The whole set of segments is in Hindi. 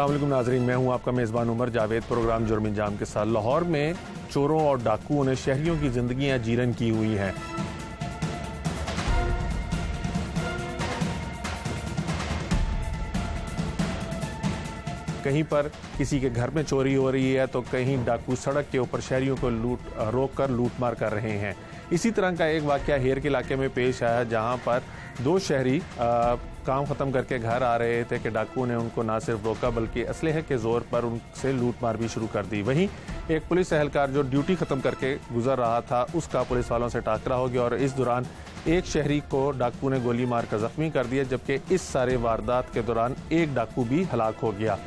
अस्सलाम वालेकुम नाजरीन, मैं हूं आपका मेज़बान उमर जावेद। प्रोग्राम जुर्म अंजाम के साथ लाहौर में चोरों और डाकुओं ने शहरियों की जिंदगियां जीरन की हुई हैं। कहीं पर किसी के घर में चोरी हो रही है तो कहीं डाकू सड़क के ऊपर शहरियों को रोक कर लूटमार कर रहे हैं। इसी तरह का एक वाकया हेर के इलाके में पेश आया, जहां पर दो शहरी काम ख़त्म करके घर आ रहे थे कि डाकू ने उनको ना सिर्फ रोका बल्कि असलहे के ज़ोर पर उनसे लूटमार भी शुरू कर दी। वहीं एक पुलिस एहलकार जो ड्यूटी ख़त्म करके गुजर रहा था, उसका पुलिस वालों से टाकरा हो गया और इस दौरान एक शहरी को डाकू ने गोली मार कर ज़ख्मी कर दिया, जबकि इस सारे वारदात के दौरान एक डाकू भी हलाक हो गया।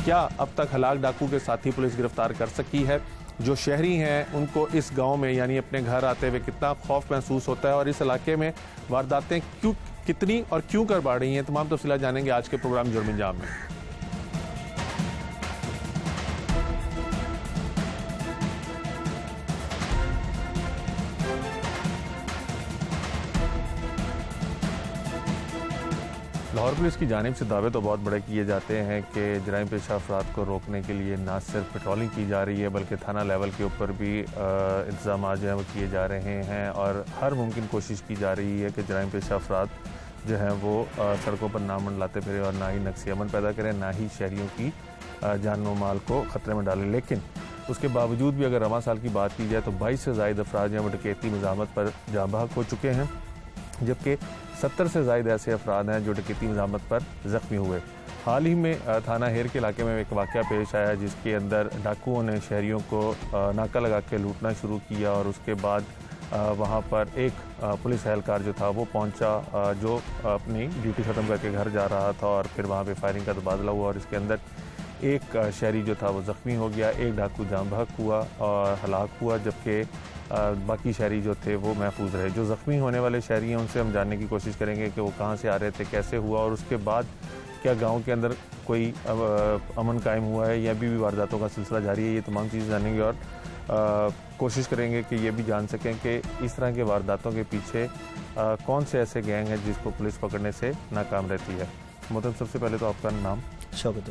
क्या अब तक हलाक डाकू के साथी पुलिस गिरफ्तार कर सकी है? जो शहरी हैं उनको इस गांव में यानी अपने घर आते हुए कितना खौफ महसूस होता है और इस इलाके में वारदातें कितनी और क्यों कर बढ़ रही हैं, तमाम तफसीलात जानेंगे आज के प्रोग्राम जुर्म अंजाम में। लाहौर पुलिस की जानिब से दावे तो बहुत बड़े किए जाते हैं कि जराइम पेशा अफराद को रोकने के लिए ना सिर्फ पेट्रोलिंग की जा रही है बल्कि थाना लेवल के ऊपर भी इंतजाम जो हैं वो किए जा रहे हैं और हर मुमकिन कोशिश की जा रही है कि जराइम पेशा अफराद जो हैं वो सड़कों पर ना मंडलाते फिरे और ना ही नक्स अमन पैदा करें, ना ही शहरियों की जान व माल को ख़तरे में डालें। लेकिन उसके बावजूद भी अगर रवां साल की बात की जाए तो 22 से ज़ायद अफराद जो हैं वो डकैती मज़ामत पर जाँ बहक हो चुके हैं, जबकि 70 से ज़ायद ऐसे अफराद हैं जो डकैती मज़ामत पर ज़ख्मी हुए। हाल ही में थाना हेर के इलाके में एक वाक़या पेश आया जिसके अंदर डाकुओं ने शहरियों को नाका लगा के लूटना शुरू किया और उसके बाद वहाँ पर एक पुलिस एहलकार जो था वो पहुँचा, जो अपनी ड्यूटी ख़त्म करके घर जा रहा था और फिर वहाँ पे फायरिंग का तबादला हुआ और इसके अंदर एक शहरी जो था वो ज़ख्मी हो गया, एक डाकू जाँ बहक हुआ और हलाक हुआ, जबकि बाकी शहरी जो थे वो महफूज रहे। जो ज़ख्मी होने वाले शहरी हैं उनसे हम जानने की कोशिश करेंगे कि वो कहाँ से आ रहे थे, कैसे हुआ और उसके बाद क्या गांव के अंदर कोई अमन कायम हुआ है या भी वारदातों का सिलसिला जारी है। ये तमाम चीज़ें जानेंगे और कोशिश करेंगे कि ये भी जान सकें कि इस तरह के वारदातों के पीछे कौन से ऐसे गैंग हैं जिसको पुलिस पकड़ने से नाकाम रहती है। मोहतरम, सबसे पहले तो आपका नाम? शौकत।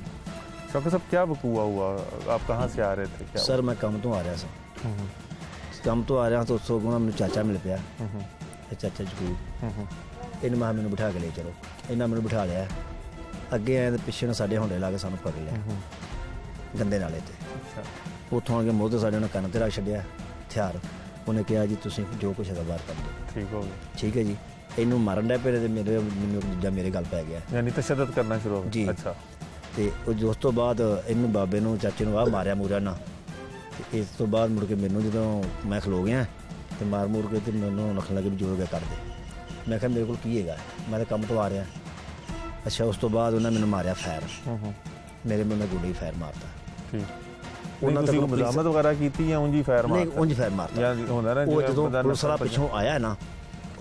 शौकत साहब, क्या वकूआ हुआ? आप कहाँ से आ रहे थे? क्या सर मैं काम तो आ रहा था, ਕੰਮ ਤੋਂ ਆ ਰਿਹਾ ਤਾਂ ਉਸ ਤੋਂ ਮੈਨੂੰ ਚਾਚਾ ਮਿਲ ਪਿਆ। ਇਹ ਚਾਚਾ ਜਗੂਰ ਇਹਨੇ ਮੈਂ ਮੈਨੂੰ ਬਿਠਾ ਕੇ ਲੈ ਚਲੋ, ਇਹਨਾਂ ਮੈਨੂੰ ਬਿਠਾ ਲਿਆ। ਅੱਗੇ ਆਏ ਤੇ ਪਿੱਛੇ ਨੂੰ ਸਾਡੇ ਹੁੰਡੇ ਲਾ ਕੇ ਸਾਨੂੰ ਪਕੜ ਲਿਆ ਗੰਦੇ ਨਾਲੇ ਤੇ। ਉੱਥੋਂ ਆ ਕੇ ਮੋਹ ਤੇ ਸਾਡੇ ਨੇ ਕੰਨ ਤੇ ਰੱਖ ਛੱਡਿਆ ਹਥਿਆਰ। ਉਹਨੇ ਕਿਹਾ ਜੀ ਤੁਸੀਂ ਜੋ ਕੁਛ ਹੈਗਾ ਬਾਹਰ ਕਰ ਦਿਓ। ਠੀਕ ਹੋ ਗਿਆ? ਠੀਕ ਹੈ ਜੀ। ਇਹਨੂੰ ਮਾਰਨ ਡਿਆ ਪਏ ਤੇ ਮੈਨੂੰ ਦੂਜਾ ਮੇਰੇ ਗੱਲ ਪੈ ਗਿਆ, ਯਾਨੀ ਤਸ਼ੱਦਦ ਕਰਨਾ ਸ਼ੁਰੂ ਹੋ ਗਿਆ ਜੀ। ਅੱਛਾ। ਤੇ ਉਸ ਤੋਂ ਬਾਅਦ ਇਹਨੂੰ ਬਾਬੇ ਨੂੰ ਚਾਚੇ ਨੂੰ ਆਹ ਮਾਰਿਆ ਮੂਰਾ ਨਾ। ਤੇ ਇਸ ਤੋਂ ਬਾਅਦ ਮੁੜ ਕੇ ਮੈਨੂੰ ਜਦੋਂ ਮੈਂ ਖਲੋ ਗਿਆ ਤੇ ਮਾਰ ਮੂਰ ਕੇ ਤੇ ਮੈਨੂੰ ਨਖਣ ਲੱਗੇ ਵੀ ਜੋੜ ਕੇ ਕੱਢ ਦੇ। ਮੈਂ ਕਿਹਾ ਮੇਰੇ ਕੋਲ ਕੀ ਹੈਗਾ, ਮੈਂ ਤਾਂ ਕੰਮ ਤੋਂ ਆ ਰਿਹਾ। ਅੱਛਾ, ਉਸ ਤੋਂ ਬਾਅਦ ਉਹਨਾਂ ਮੈਨੂੰ ਮਾਰਿਆ ਫਾਇਰ, ਮੇਰੇ ਮੂੰਹ ਗੋਲੀ ਫਾਇਰ ਮਾਰਤਾ। ਠੀਕ। ਉਹਨਾਂ ਨੇ ਮਜ਼ਾਮਤ ਵਗੈਰਾ ਕੀਤੀ ਜਾਂ ਉਂਝ ਹੀ ਫਾਇਰ ਮਾਰਤਾ? ਨਹੀਂ, ਉਂਝ ਫਾਇਰ ਮਾਰਤਾ। ਜਾਂ ਹੁੰਦਾ ਨਾ ਉਹ ਜਦੋਂ ਪੁਲਿਸ ਵਾਲਾ ਪਿੱਛੋਂ ਆਇਆ ਨਾ,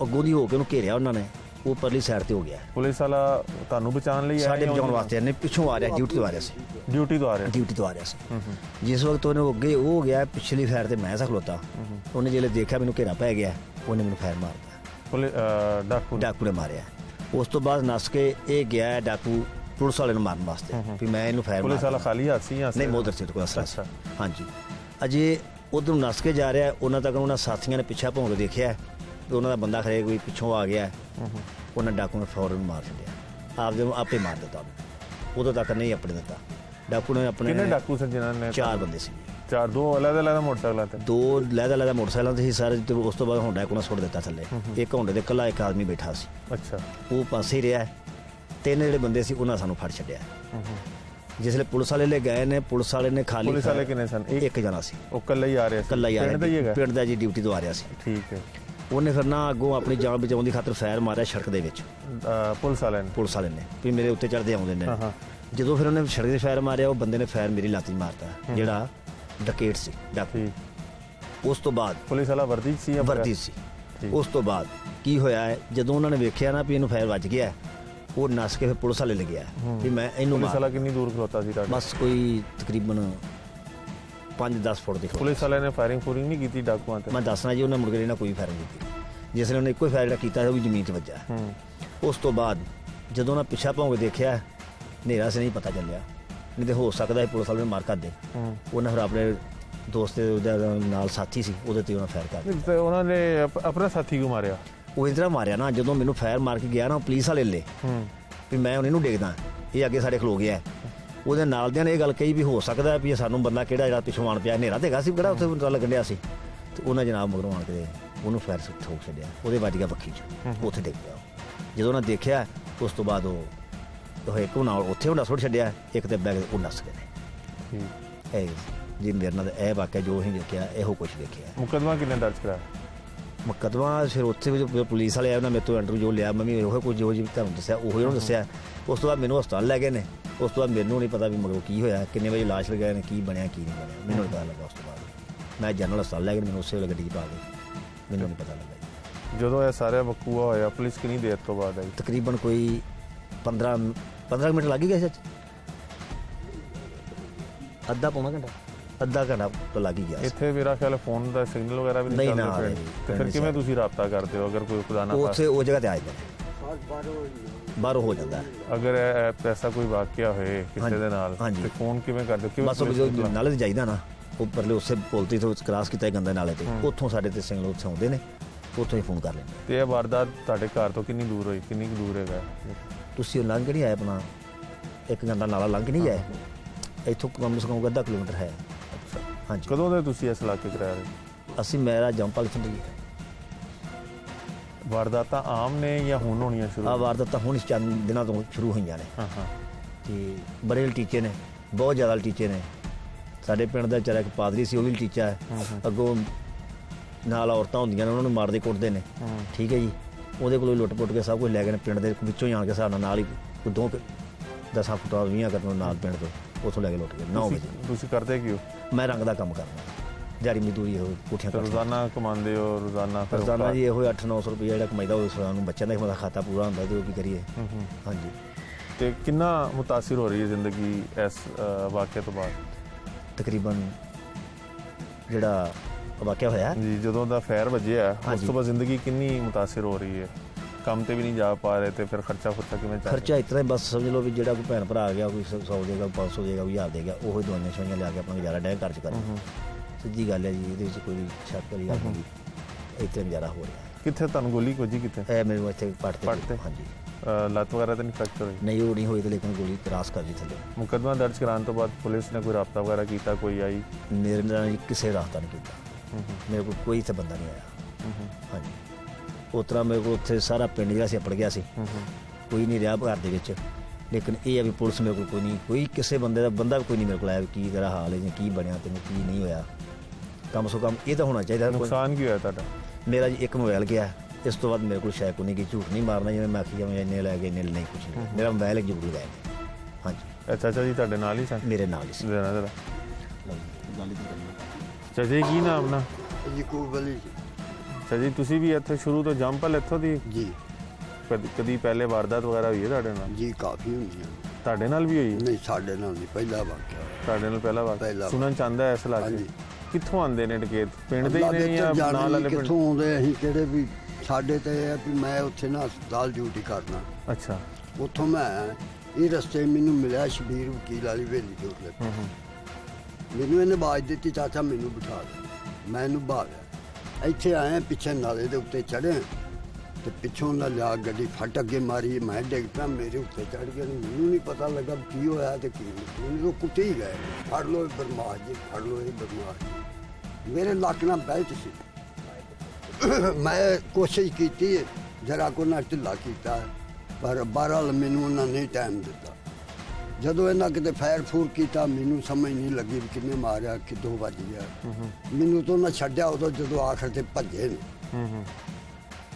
ਅੱਗੋਂ ਦੀ ਹੋ ਕੇ ਉਹਨੂੰ ਘੇਰਿਆ ਉਹਨਾਂ ਨੇ, ਉਹ ਪਰਲੀ ਸਾਈਡ ਤੇ ਹੋ ਗਿਆ। ਪੁਲਿਸ ਵਾਲਾ ਤੁਹਾਨੂੰ ਬਚਾਉਣ ਲਈ ਆਇਆ? ਸਾਡੇ ਬਚਾਉਣ ਵਾਸਤੇ ਨਹੀਂ, ਪਿੱਛੋਂ ਆ ਰਿਹਾ, ਡਿਊਟੀ ਤੋਂ ਆ ਰਿਹਾ ਸੀ। ਡਿਊਟੀ ਤੋਂ ਆ ਰਿਹਾ? ਡਿਊਟੀ ਤੋਂ ਆ ਰਿਹਾ ਸੀ। ਜਿਸ ਵਕਤ ਉਹਨੇ ਅੱਗੇ ਉਹ ਗਿਆ, ਪਿਛਲੀ ਫਾਇਰ ਤੇ ਮੈਂ ਖਲੋਤਾ। ਉਹਨੇ ਜਿਹੜੇ ਦੇਖਿਆ ਮੈਨੂੰ ਘੇਰਾ ਪੈ ਗਿਆ, ਉਹਨੇ ਮੈਨੂੰ ਫਾਇਰ ਮਾਰਤਾ। ਡਾਕੂ ਨੇ ਮਾਰਿਆ। ਉਸ ਤੋਂ ਬਾਅਦ ਨੱਸ ਕੇ ਇਹ ਗਿਆ ਡਾਕੂ ਪੁਲਿਸ ਵਾਲੇ ਨੂੰ ਮਾਰਨ ਵਾਸਤੇ ਵੀ ਮੈਂ ਇਹਨੂੰ ਫਾਇਰ। ਪੁਲਿਸ ਵਾਲਾ ਖਾਲੀ ਹੱਥ ਸੀ ਜਾਂ ਨਹੀਂ? ਮੋਦਰ ਸੀ ਕੋਈ ਅਸਲਾ ਸੀ। ਹਾਂਜੀ। ਅਜੇ ਉਧਰੋਂ ਨੱਸ ਕੇ ਜਾ ਰਿਹਾ, ਉਹਨਾਂ ਤੱਕ ਉਹਨਾਂ ਸਾਥੀਆਂ ਨੇ ਪਿੱਛਾ ਭੌਂ ਕੇ ਦੇਖਿਆ ਤੇ ਉਹਨਾਂ ਦਾ ਬੰਦਾ ਖਰੇ ਕੋਈ ਪਿੱਛੋਂ ਆ ਗਿਆ। ਉਹਨਾਂ ਡਾਕੂ ਨੇ ਫੌਰਨ ਮਾਰ ਛੱਡਿਆ, ਆਪੇ ਮਾਰ ਦਿੱਤਾ। ਉਦੋਂ ਤੱਕ ਨਹੀਂ ਆਪਣੇ ਦਿੱਤਾ ਡਾਕੂ ਨੇ ਆਪਣੇ। ਕਿੰਨੇ ਡਾਕੂ ਸਨ ਜਿਨ੍ਹਾਂ ਨੇ? 4 ਬੰਦੇ ਸੀ। 4? 2 ਅਲੱਗ-ਅਲੱਗ ਮੋਟਰਸਾਈਕਲਾਂ ਤੇ? 2 ਲਹਿਦਾ ਮੋਟਰਸਾਈਕਲਾਂ ਤੇ ਸੀ ਸਾਰੇ। ਉਸ ਤੋਂ ਬਾਅਦ ਹੋਂਡਾ ਇੱਕ ਉਹਨਾਂ ਸੁੱਟ ਦਿੱਤਾ ਥੱਲੇ। ਇੱਕ ਹੋਂਡੇ ਦੇ ਇਕੱਲਾ ਇੱਕ ਆਦਮੀ ਬੈਠਾ ਸੀ। ਅੱਛਾ। ਉਹ ਪਾਸੇ ਰਿਹਾ। 3 ਜਿਹੜੇ ਬੰਦੇ ਸੀ ਉਹਨਾਂ ਸਾਨੂੰ ਫੜ ਛੱਡਿਆ। ਜਿਸਲੇ ਪੁਲਿਸ ਵਾਲੇ ਲੈ ਗਏ ਨੇ, ਪੁਲਿਸ ਵਾਲੇ ਨੇ ਖਾਲੀ। ਪੁਲਿਸ ਵਾਲੇ ਕਿੰਨੇ ਸਨ? ਇੱਕ ਜਣਾ ਸੀ। ਉਹ ਇਕੱਲਾ ਹੀ ਆ ਰਿਹਾ ਸੀ? ਇਕੱਲਾ ਹੀ ਆ ਰਿਹਾ, ਪਿੰਡ ਦਾ ਜੀ, ਡਿਊਟੀ ਤੋਂ ਆ ਰਿਹਾ ਸੀ। ਠੀਕ ਹੈ। ਉਹਨੇ ਫਿਰ ਨਾ ਅੱਗੋਂ ਆਪਣੀ ਜਾਨ ਬਚਾਉਣ ਦੀ ਖਾਤਰ ਫਾਇਰ ਮਾਰਿਆ ਸੜਕ ਦੇ ਵਿੱਚ। ਪੁਲਿਸ ਵਾਲੇ ਨੇ ਵੀ ਮੇਰੇ ਉੱਤੇ ਚੜਦੇ ਆਉਂਦੇ ਨੇ। ਜਦੋਂ ਫਿਰ ਉਹਨੇ ਸੜਕ 'ਤੇ ਫਾਇਰ ਮਾਰਿਆ, ਉਹ ਬੰਦੇ ਨੇ ਫਾਇਰ ਮੇਰੀ ਲੱਤ 'ਚ ਮਾਰਤਾ, ਜਿਹੜਾ ਡਕੈਟ ਸੀ ਡਾਕੂ। ਉਸ ਤੋਂ ਬਾਅਦ ਪੁਲਿਸ ਵਾਲਾ ਵਰਦੀ ਸੀ। ਉਸ ਤੋਂ ਬਾਅਦ ਕੀ ਹੋਇਆ ਹੈ, ਜਦੋਂ ਉਹਨਾਂ ਨੇ ਵੇਖਿਆ ਨਾ ਵੀ ਇਹਨੂੰ ਫਾਇਰ ਵੱਜ ਗਿਆ, ਉਹ ਨੱਸ ਕੇ ਫਿਰ ਪੁਲਿਸ ਵਾਲੇ ਲੱਗਿਆ ਵੀ ਮੈਂ ਇਹਨੂੰ। ਪੁਲਿਸ ਵਾਲਾ ਕਿੰਨੀ ਦੂਰ ਖਲੋਤਾ ਸੀ? ਬਸ ਕੋਈ ਤਕਰੀਬਨ 5-10 ਫੁੱਟ ਦੀ। ਪੁਲਿਸ ਵਾਲੇ ਨੇ ਫਾਇਰਿੰਗ ਨਹੀਂ ਕੀਤੀ ਡਾਕੂਆਂ ਤੇ? ਮੈਂ ਦੱਸਣਾ ਜੀ, ਉਹਨੇ ਮੁੜ ਕੇ ਇਹਨਾਂ ਕੋਈ ਫਾਇਰਿੰਗ ਕੀਤੀ। ਜਿਸ ਨੇ ਉਹਨੇ ਇੱਕੋ ਹੀ ਫਾਇਰ ਜਿਹੜਾ ਕੀਤਾ ਸੀ ਉਹ ਵੀ ਜ਼ਮੀਨ 'ਚ ਵੱਜਾ। ਉਸ ਤੋਂ ਬਾਅਦ ਜਦੋਂ ਨਾ ਪਿੱਛਾ ਭੌਂ ਕੇ ਦੇਖਿਆ ਹਨੇਰਾ ਸੀ, ਨਹੀਂ ਪਤਾ ਚੱਲਿਆ, ਨਹੀਂ ਤੇ ਹੋ ਸਕਦਾ ਹੈ ਪੁਲਿਸ ਵਾਲੇ ਨੇ ਮਾਰ ਕਰ ਦੇ। ਉਹਨਾਂ ਫਿਰ ਆਪਣੇ ਦੋਸਤ ਦੇ ਨਾਲ ਸਾਥੀ ਸੀ ਉਹਦੇ ਤੇ ਉਹਨਾਂ ਫਾਇਰ ਕਰ ਦਿੱਤਾ। ਤੇ ਉਹਨਾਂ ਨੇ ਆਪਣਾ ਸਾਥੀ ਕਿਉਂ ਮਾਰਿਆ? ਉਹ ਇਸ ਤਰ੍ਹਾਂ ਮਾਰਿਆ ਨਾ, ਜਦੋਂ ਮੈਨੂੰ ਫਾਇਰ ਮਾਰ ਕੇ ਗਿਆ ਨਾ ਪੁਲਿਸ ਵਾਲੇ ਲੈ ਵੀ ਮੈਂ ਉਹਨੂੰ ਡੇਗਦਾ, ਇਹ ਅੱਗੇ ਸਾਡੇ ਖਲੋ ਗਿਆ। ਉਹਦੇ ਨਾਲ ਦਿਆਂ ਨੇ ਇਹ ਗੱਲ ਕਹੀ ਵੀ ਹੋ ਸਕਦਾ ਵੀ ਸਾਨੂੰ ਬੰਦਾ ਕਿਹੜਾ ਜਿਹੜਾ ਪਿੱਛੋਂ ਆਣ ਪਿਆ, ਹਨੇਰਾ ਤੇਗਾ ਸੀ ਕਿਹੜਾ ਉੱਥੇ ਪਤਾ ਲੱਗਣ ਡਿਆ ਸੀ। ਤੇ ਉਹਨਾਂ ਜਨਾਬ ਮਗਰੋਂ ਆਣ ਕੇ ਉਹਨੂੰ ਫਾਇਰ ਠੋਕ ਛੱਡਿਆ, ਉਹਦੇ ਵੱਜ ਗਿਆ ਬੱਖੀ 'ਚ, ਉੱਥੇ ਡਿੱਗ ਪਿਆ। ਜਦੋਂ ਉਹਨਾਂ ਦੇਖਿਆ ਉਸ ਤੋਂ ਬਾਅਦ ਉਹ ਇੱਕ ਨਾਲ ਉੱਥੇ ਹੁੰਦਾ ਸੁੱਟ ਛੱਡਿਆ, ਇੱਕ ਤੇ ਬੈਗ ਉਹ ਨੱਸ ਗਏ ਨੇ। ਇਹ ਜੀ ਮੇਰੇ ਨਾਲ ਇਹ ਵਾਕਿਆ ਜੋ ਅਸੀਂ ਵੇਖਿਆ ਇਹੋ ਕੁਝ ਵੇਖਿਆ। ਮੁਕੱਦਮਾ ਕਿੰਨੇ ਦਰਜ ਕਰਾਇਆ? ਮੁਕੱਦਮਾ ਫਿਰ ਉੱਥੇ ਜੋ ਪੁਲਿਸ ਵਾਲੇ ਆਏ ਉਹਨਾਂ ਮੇਰੇ ਤੋਂ ਇੰਟਰਵਿਊ ਜੋ ਲਿਆ, ਮੈਂ ਵੀ ਉਹੋ ਕੁਝ ਜੋ ਜੀ ਤੁਹਾਨੂੰ ਦੱਸਿਆ ਉਹੀ ਉਹਨੂੰ ਦੱਸਿਆ। ਉਸ ਤੋਂ ਬਾਅਦ ਮੈਨੂੰ ਹਸਪਤਾਲ ਲੈ ਗਏ ਨੇ। ਉਸ ਤੋਂ ਬਾਅਦ ਮੈਨੂੰ ਨਹੀਂ ਪਤਾ ਵੀ ਮਗਰੋਂ ਕੀ ਹੋਇਆ, ਕਿੰਨੇ ਵਜੇ ਲਾਸ਼ ਲਗਾਏ ਨੇ, ਕੀ ਬਣਿਆ ਕੀ ਨਹੀਂ ਬਣਿਆ, ਮੈਨੂੰ ਨਹੀਂ ਪਤਾ ਲੱਗਾ। ਉਸ ਤੋਂ ਬਾਅਦ ਮੈਂ ਜਨਰਲ ਹਸਪਤਾਲ ਲੈ ਗਏ, ਮੈਨੂੰ ਉਸੇ ਵੇਲੇ ਗੱਡੀ 'ਚ ਪਾ ਕੇ, ਮੈਨੂੰ ਨਹੀਂ ਪਤਾ ਲੱਗਾ। ਜਦੋਂ ਇਹ ਸਾਰਾ ਵਕੂਆ ਹੋਇਆ ਪੁਲਿਸ ਕਿੰਨੀ ਦੇਰ ਤੋਂ ਬਾਅਦ ਆਈ? ਤਕਰੀਬਨ ਕੋਈ 15 ਮਿੰਟ ਲੱਗ ਹੀ ਗਏ ਸੱਚ, ਅੱਧਾ ਘੰਟਾ ਤੋਂ ਲੱਗ ਹੀ ਗਿਆ। ਇੱਥੇ ਮੇਰਾ ਖਿਆਲ ਫੋਨ ਦਾ ਸਿਗਨਲ ਵਗੈਰਾ ਵੀ ਨਹੀਂ ਚੱਲਦਾ ਨਾ, ਪਿੰਡ। ਤੇ ਫਿਰ ਕਿਵੇਂ ਤੁਸੀਂ ਰਾਬਤਾ ਕਰਦੇ ਹੋ ਅਗਰ ਕੋਈ ਖੁਦਾ ਨਾ ਉੱਥੇ ਉਹ ਜਗ੍ਹਾ ਤੇ ਆ ਜਾਂਦੇ ਬਾਹਰੋਂ ਹੋ ਜਾਂਦਾ। ਅਗਰ ਐਸਾ ਕੋਈ ਵਾਕਿਆ ਹੋਏ ਕਿਸੇ ਦੇ ਨਾਲ ਤੇ ਫੋਨ ਕਿਵੇਂ ਕਰਦੇ ਹੋ? ਕਿਵੇਂ ਬਸ ਉਹ ਨਾਲੇ ਤੇ ਜਾਈਦਾ ਨਾ, ਉਹ ਪਰਲੇ ਉਸੇ ਪੁਲ ਤੇ ਕ੍ਰਾਸ ਕੀਤਾ ਗੰਦਾ ਨਾਲੇ ਤੇ, ਉੱਥੋਂ ਸਾਡੇ ਤੇ ਸਿੰਗਲ ਉੱਥੇ ਆਉਂਦੇ ਨੇ, ਉੱਥੋਂ ਹੀ ਫੋਨ ਕਰ ਲੈਂਦੇ। ਤੇ ਇਹ ਵਾਰਦਾਤ ਤੁਹਾਡੇ ਘਰ ਤੋਂ ਕਿੰਨੀ ਦੂਰ ਹੋਈ, ਕਿੰਨੀ ਕੁ ਦੂਰ ਹੈਗਾ? ਤੁਸੀਂ ਉਹ ਲੰਘ ਨਹੀਂ ਆਏ ਆਪਣਾ ਇੱਕ ਗੰਦਾ ਨਾਲਾ ਲੰਘ ਨਹੀਂ ਆਏ, ਇੱਥੋਂ ਕਮ ਸੇ ਕਮ ਅੱਧਾ ਕਿਲੋਮੀਟਰ ਹੈ। ਹਾਂਜੀ। ਕਦੋਂ ਦੇ ਤੁਸੀਂ ਇਸ ਇਲਾਕੇ 'ਚ ਰਹਿ ਰਹੇ? ਅਸੀਂ ਮੇਰਾ ਜੰਪਲ ਤੋਂ ਵਾਰਦਾਤਾਂ ਆਮ ਨੇ ਜਾਂ ਹੁਣ ਹੋਣੀਆਂ ਸ਼ੁਰੂ? ਆ ਵਾਰਦਾਤਾਂ ਹੁਣ ਇਸ ਚੰਦ ਦਿਨਾਂ ਤੋਂ ਸ਼ੁਰੂ ਹੋਈਆਂ ਨੇ। ਤੇ ਬੜੇ ਲਟੀਚੇ ਨੇ, ਬਹੁਤ ਜ਼ਿਆਦਾ ਲਟੀਚੇ ਨੇ। ਸਾਡੇ ਪਿੰਡ ਦਾ ਵਿਚਾਰਾ ਇੱਕ ਪਾਦਰੀ ਸੀ, ਉਹ ਵੀ ਲਟੀਚਾ ਹੈ। ਅੱਗੋਂ ਨਾਲ ਔਰਤਾਂ ਹੁੰਦੀਆਂ ਨੇ, ਉਹਨਾਂ ਨੂੰ ਮਾਰਦੇ ਕੁੱਟਦੇ ਨੇ। ਠੀਕ ਹੈ ਜੀ, ਉਹਦੇ ਕੋਲੋਂ ਲੁੱਟ ਪੁੱਟ ਕੇ ਸਭ ਕੁਝ ਲੈ ਗਏ ਨੇ। ਪਿੰਡ ਦੇ ਵਿੱਚੋਂ ਹੀ ਆਣ ਕੇ ਹਿਸਾਬ ਨਾਲ ਹੀ 10 ਫੁੱਟ 20 ਕਰਨੋਂ ਨਾਲ ਪਿੰਡ ਤੋਂ ਉੱਥੋਂ ਲੈ ਕੇ ਲੁੱਟ ਗਏ 9 ਵਜੇ। ਤੁਸੀਂ ਕਰਦੇ ਕੀ ਹੋ? ਮੈਂ ਰੰਗ ਦਾ ਕੰਮ ਕਰਦਾ, ਦਿਹਾੜੀ ਮਜ਼ਦੂਰੀ ਇਹੋ ਕੋਠੀਆਂ ਤੇ ਰੋਜ਼ਾਨਾ ਕਮਾਉਂਦੇ ਹੋ? ਰੋਜ਼ਾਨਾ ਜੀ ਇਹੋ 800-900 ਰੁਪਏ ਜਿਹੜਾ ਕਮਾਈਦਾ ਉਹ ਨੂੰ ਬੱਚਿਆਂ ਦਾ ਖਾਤਾ ਪੂਰਾ ਹੁੰਦਾ ਤੇ ਉਹ ਕੀ ਕਰੀਏ। ਹਾਂਜੀ। ਤੇ ਕਿੰਨਾ ਮੁਤਾਸਿਰ ਹੋ ਰਹੀ ਹੈ ਜ਼ਿੰਦਗੀ ਇਸ ਵਾਕਿਆ ਤੋਂ ਬਾਅਦ? ਤਕਰੀਬਨ ਜਿਹੜਾ ਵਾਕਿਆ ਹੋਇਆ ਜੀ, ਜਦੋਂ ਦਾ ਫਾਇਰ ਵੱਜਿਆ ਉਸ ਤੋਂ ਬਾਅਦ ਜ਼ਿੰਦਗੀ ਕਿੰਨੀ ਮੁਤਾਸਿਰ ਹੋ ਰਹੀ ਹੈ? ਕੰਮ ਤੇ ਵੀ ਨਹੀਂ ਜਾ ਪਾ ਰਹੇ ਤੇ ਫਿਰ ਖਰਚਾ ਕਿਵੇਂ ਚੱਲ? ਖਰਚਾ ਇਤਨਾ ਹੀ ਬਸ ਸਮਝ ਲਓ ਵੀ ਜਿਹੜਾ ਕੋਈ ਭੈਣ ਭਰਾ ਆ ਗਿਆ, ਕੋਈ 100 ਦੇਗਾ, 500 ਦੇਗਾ, 1000 ਦੇਗਾ, ਉਹ ਦਵਾਈਆਂ ਸ਼ਵਾਈਆਂ ਲਿਆ ਕੇ ਆਪਣਾ ਗੁਜ਼ਾਰਾ ਡੈਂ ਘਰ 'ਚ ਕਰ। ਸਿੱਧੀ ਗੱਲ ਹੈ ਜੀ, ਇਹਦੇ ਵਿੱਚ ਕੋਈ ਸ਼ੱਕ ਵਾਲੀ ਗੱਲ ਨਹੀਂ। ਇੱਥੇ ਗੁਜ਼ਾਰਾ ਹੋ ਰਿਹਾ। ਕਿੱਥੇ ਤੁਹਾਨੂੰ ਗੋਲੀ ਵੱਜੀ? ਕਿੱਥੇ? ਇਹ ਮੈਨੂੰ ਇੱਥੇ ਪੱਟ ਤੇ। ਹਾਂਜੀ। ਲੱਤ ਵਗੈਰਾ ਤਾਂ ਨਹੀਂ ਫ੍ਰੈਕਚਰ ਹੋਈ? ਨਹੀਂ, ਉਹ ਨਹੀਂ ਹੋਈ ਤੇ ਲੇਕਿਨ ਗੋਲੀ ਕ੍ਰਾਸ ਕਰ ਲਈ ਥੱਲੇ। ਮੁਕੱਦਮਾ ਦਰਜ ਕਰਾਉਣ ਤੋਂ ਬਾਅਦ ਪੁਲਿਸ ਨੇ ਕੋਈ ਰਾਬਤਾ ਵਗੈਰਾ ਕੀਤਾ? ਕੋਈ ਆਈ? ਮੇਰੇ ਨਾਲ ਕਿਸੇ ਰਾਬਤਾ ਨਹੀਂ ਕੀਤਾ। ਮੇਰੇ ਕੋਲ ਕੋਈ ਇੱਥੇ ਬੰਦਾ ਨਹੀਂ ਆਇਆ। ਹਾਂਜੀ। ਉਸ ਤਰ੍ਹਾਂ ਮੇਰੇ ਕੋਲ ਉੱਥੇ ਸਾਰਾ ਪਿੰਡ ਜਿਹੜਾ ਸੀ ਅਪੜ ਗਿਆ ਸੀ, ਕੋਈ ਨਹੀਂ ਰਿਹਾ ਘਰ ਦੇ ਵਿੱਚ। ਲੇਕਿਨ ਇਹ ਹੈ ਵੀ ਪੁਲਿਸ ਮੇਰੇ ਕੋਲ ਕੋਈ ਨਹੀਂ, ਕੋਈ ਕਿਸੇ ਬੰਦੇ ਦਾ ਬੰਦਾ ਵੀ ਕੋਈ ਨਹੀਂ ਮੇਰੇ ਕੋਲ ਆਇਆ ਵੀ ਕੀ ਤੇਰਾ ਹਾਲ ਹੈ ਜਾਂ ਕੀ ਬਣਿਆ ਤੈਨੂੰ, ਕੀ ਨਹੀਂ ਹੋਇਆ। ਕਮ ਸੋ ਕਮ ਇਹ ਤਾਂ ਹੋਣਾ ਚਾਹੀਦਾ। ਨੁਕਸਾਨ ਕੀ ਹੋਇਆ ਤੁਹਾਡਾ? ਮੇਰਾ ਜੀ ਇੱਕ ਮੋਬਾਈਲ ਗਿਆ, ਇਸ ਤੋਂ ਬਾਅਦ ਮੇਰੇ ਕੋਲ ਸ਼ਾਇਦ ਕੋਈ ਨਹੀਂ ਗਈ। ਝੂਠ ਨਹੀਂ ਮਾਰਨਾ, ਜਿਵੇਂ ਮੈਂ ਆਖੀ ਜਾਵਾਂ ਇੰਨੇ ਲੈ ਗਏ ਇੰਨੇ ਨਹੀਂ, ਕੁਛ ਨਹੀਂ। ਮੇਰਾ ਮੋਬਾਈਲ ਜ਼ਰੂਰ ਗਾਇਆ। ਹਾਂਜੀ। ਚਾਚਾ ਜੀ ਤੁਹਾਡੇ ਨਾਲ ਹੀ ਸਨ? ਮੇਰੇ ਨਾਲ ਹੀ ਸੀ। ਚਾਚਾ ਜੀ ਕੀ ਨਾਮ ਨਾ? ਯਕੂਬ ਅਲੀ ਚਾਚਾ ਜੀ ਤੁਸੀਂ ਵੀ ਇੱਥੇ ਸ਼ੁਰੂ ਤੋਂ ਜੰਪਲ ਇੱਥੋਂ ਦੀ? ਜੀ। ਕਦੀ ਪਹਿਲੇ ਵਾਰਦਾਤ ਵਗੈਰਾ ਹੋਈ ਹੈ ਤੁਹਾਡੇ ਨਾਲ? ਜੀ ਕਾਫੀ ਹੁੰਦੀਆਂ। ਤੁਹਾਡੇ ਨਾਲ ਵੀ ਹੋਈ? ਨਹੀਂ, ਸਾਡੇ ਨਾਲ ਨਹੀਂ, ਪਹਿਲਾ ਵਾਕਿਆ। ਤੁਹਾਡੇ ਨਾਲ ਪਹਿਲਾ ਵਾਰ ਸੁਣਨ ਚਾਹੁੰਦਾ ਇਸ ਇਲਾਕੇ? ਕਿੱਥੋਂ ਆਉਂਦੇ ਨੇ ਡਕੈਤ? ਪਿੰਡ ਦੇ ਹੀ ਨੇ ਜਾਂ ਨਾਲ ਵਾਲੇ ਪਿੰਡ? ਕਿੱਥੋਂ ਆਉਂਦੇ ਅਸੀਂ ਕਿਹੜੇ ਵੀ। ਸਾਡੇ ਤੇ ਇਹ ਹੈ ਵੀ ਮੈਂ ਉੱਥੇ ਨਾ ਹਸਪਤਾਲ ਡਿਊਟੀ ਕਰਨਾ। ਅੱਛਾ। ਉੱਥੋਂ ਮੈਂ ਇਹ ਰਸਤੇ ਮੈਨੂੰ ਮਿਲਿਆ ਸ਼ਬੀਰ ਵਕੀਲ ਵਾਲੀ ਹਵੇਲੀ ਦੇ ਉੱਤੇ। ਮੈਨੂੰ ਇਹਨੇ ਆਵਾਜ਼ ਦਿੱਤੀ, ਚਾਚਾ ਮੈਨੂੰ ਬਿਠਾ ਦੇ। ਮੈਂ ਇਹਨੂੰ ਬਾਹ ਲਿਆ, ਇੱਥੇ ਆਏ ਪਿੱਛੇ ਨਾਲੇ ਦੇ ਉੱਤੇ ਚੜ੍ਹੇ ਤੇ ਪਿੱਛੋਂ ਨਾ ਲਿਆ ਗੱਡੀ ਫਟ ਅੱਗੇ ਮਾਰੀ। ਮੈਂ ਡਿੱਗ ਪਿਆ, ਮੇਰੇ ਉੱਤੇ ਚੜ੍ਹ ਗਿਆ। ਮੈਨੂੰ ਨਹੀਂ ਪਤਾ ਲੱਗਾ ਕੀ ਹੋਇਆ ਤੇ ਕੀ ਨਹੀਂ। ਮੈਨੂੰ ਕੁੱਟੇ ਹੀ ਗਏ, ਫੜ ਲਓ ਇਹ ਬਦਮਾਸ਼ ਜੀ, ਫੜ ਲਓ ਇਹ ਬਦਮਾਸ਼ ਜੀ। ਮੇਰੇ ਲੱਕ ਨਾਲ ਬੈਲਟ ਸੀ। ਮੈਂ ਕੋਸ਼ਿਸ਼ ਕੀਤੀ ਜਰਾ ਕੋ ਨਾ ਢਿੱਲਾ ਕੀਤਾ, ਪਰ ਬਹਰਹਾਲ ਮੈਨੂੰ ਉਹਨਾਂ ਨੇ ਟਾਈਮ ਦਿੱਤਾ। ਜਦੋਂ ਇਹਨਾਂ ਕਿਤੇ ਫਾਇਰ ਫੂਰ ਕੀਤਾ ਮੈਨੂੰ ਸਮਝ ਨਹੀਂ ਲੱਗੀ ਵੀ ਕਿੰਨੇ ਮਾਰਿਆ, ਕਿੱਦੋਂ ਵੱਜ ਗਿਆ। ਮੈਨੂੰ ਤਾਂ ਉਹਨਾਂ ਛੱਡਿਆ ਉਦੋਂ ਜਦੋਂ ਆਖਰ ਤੇ ਭੱਜੇ ਨੇ।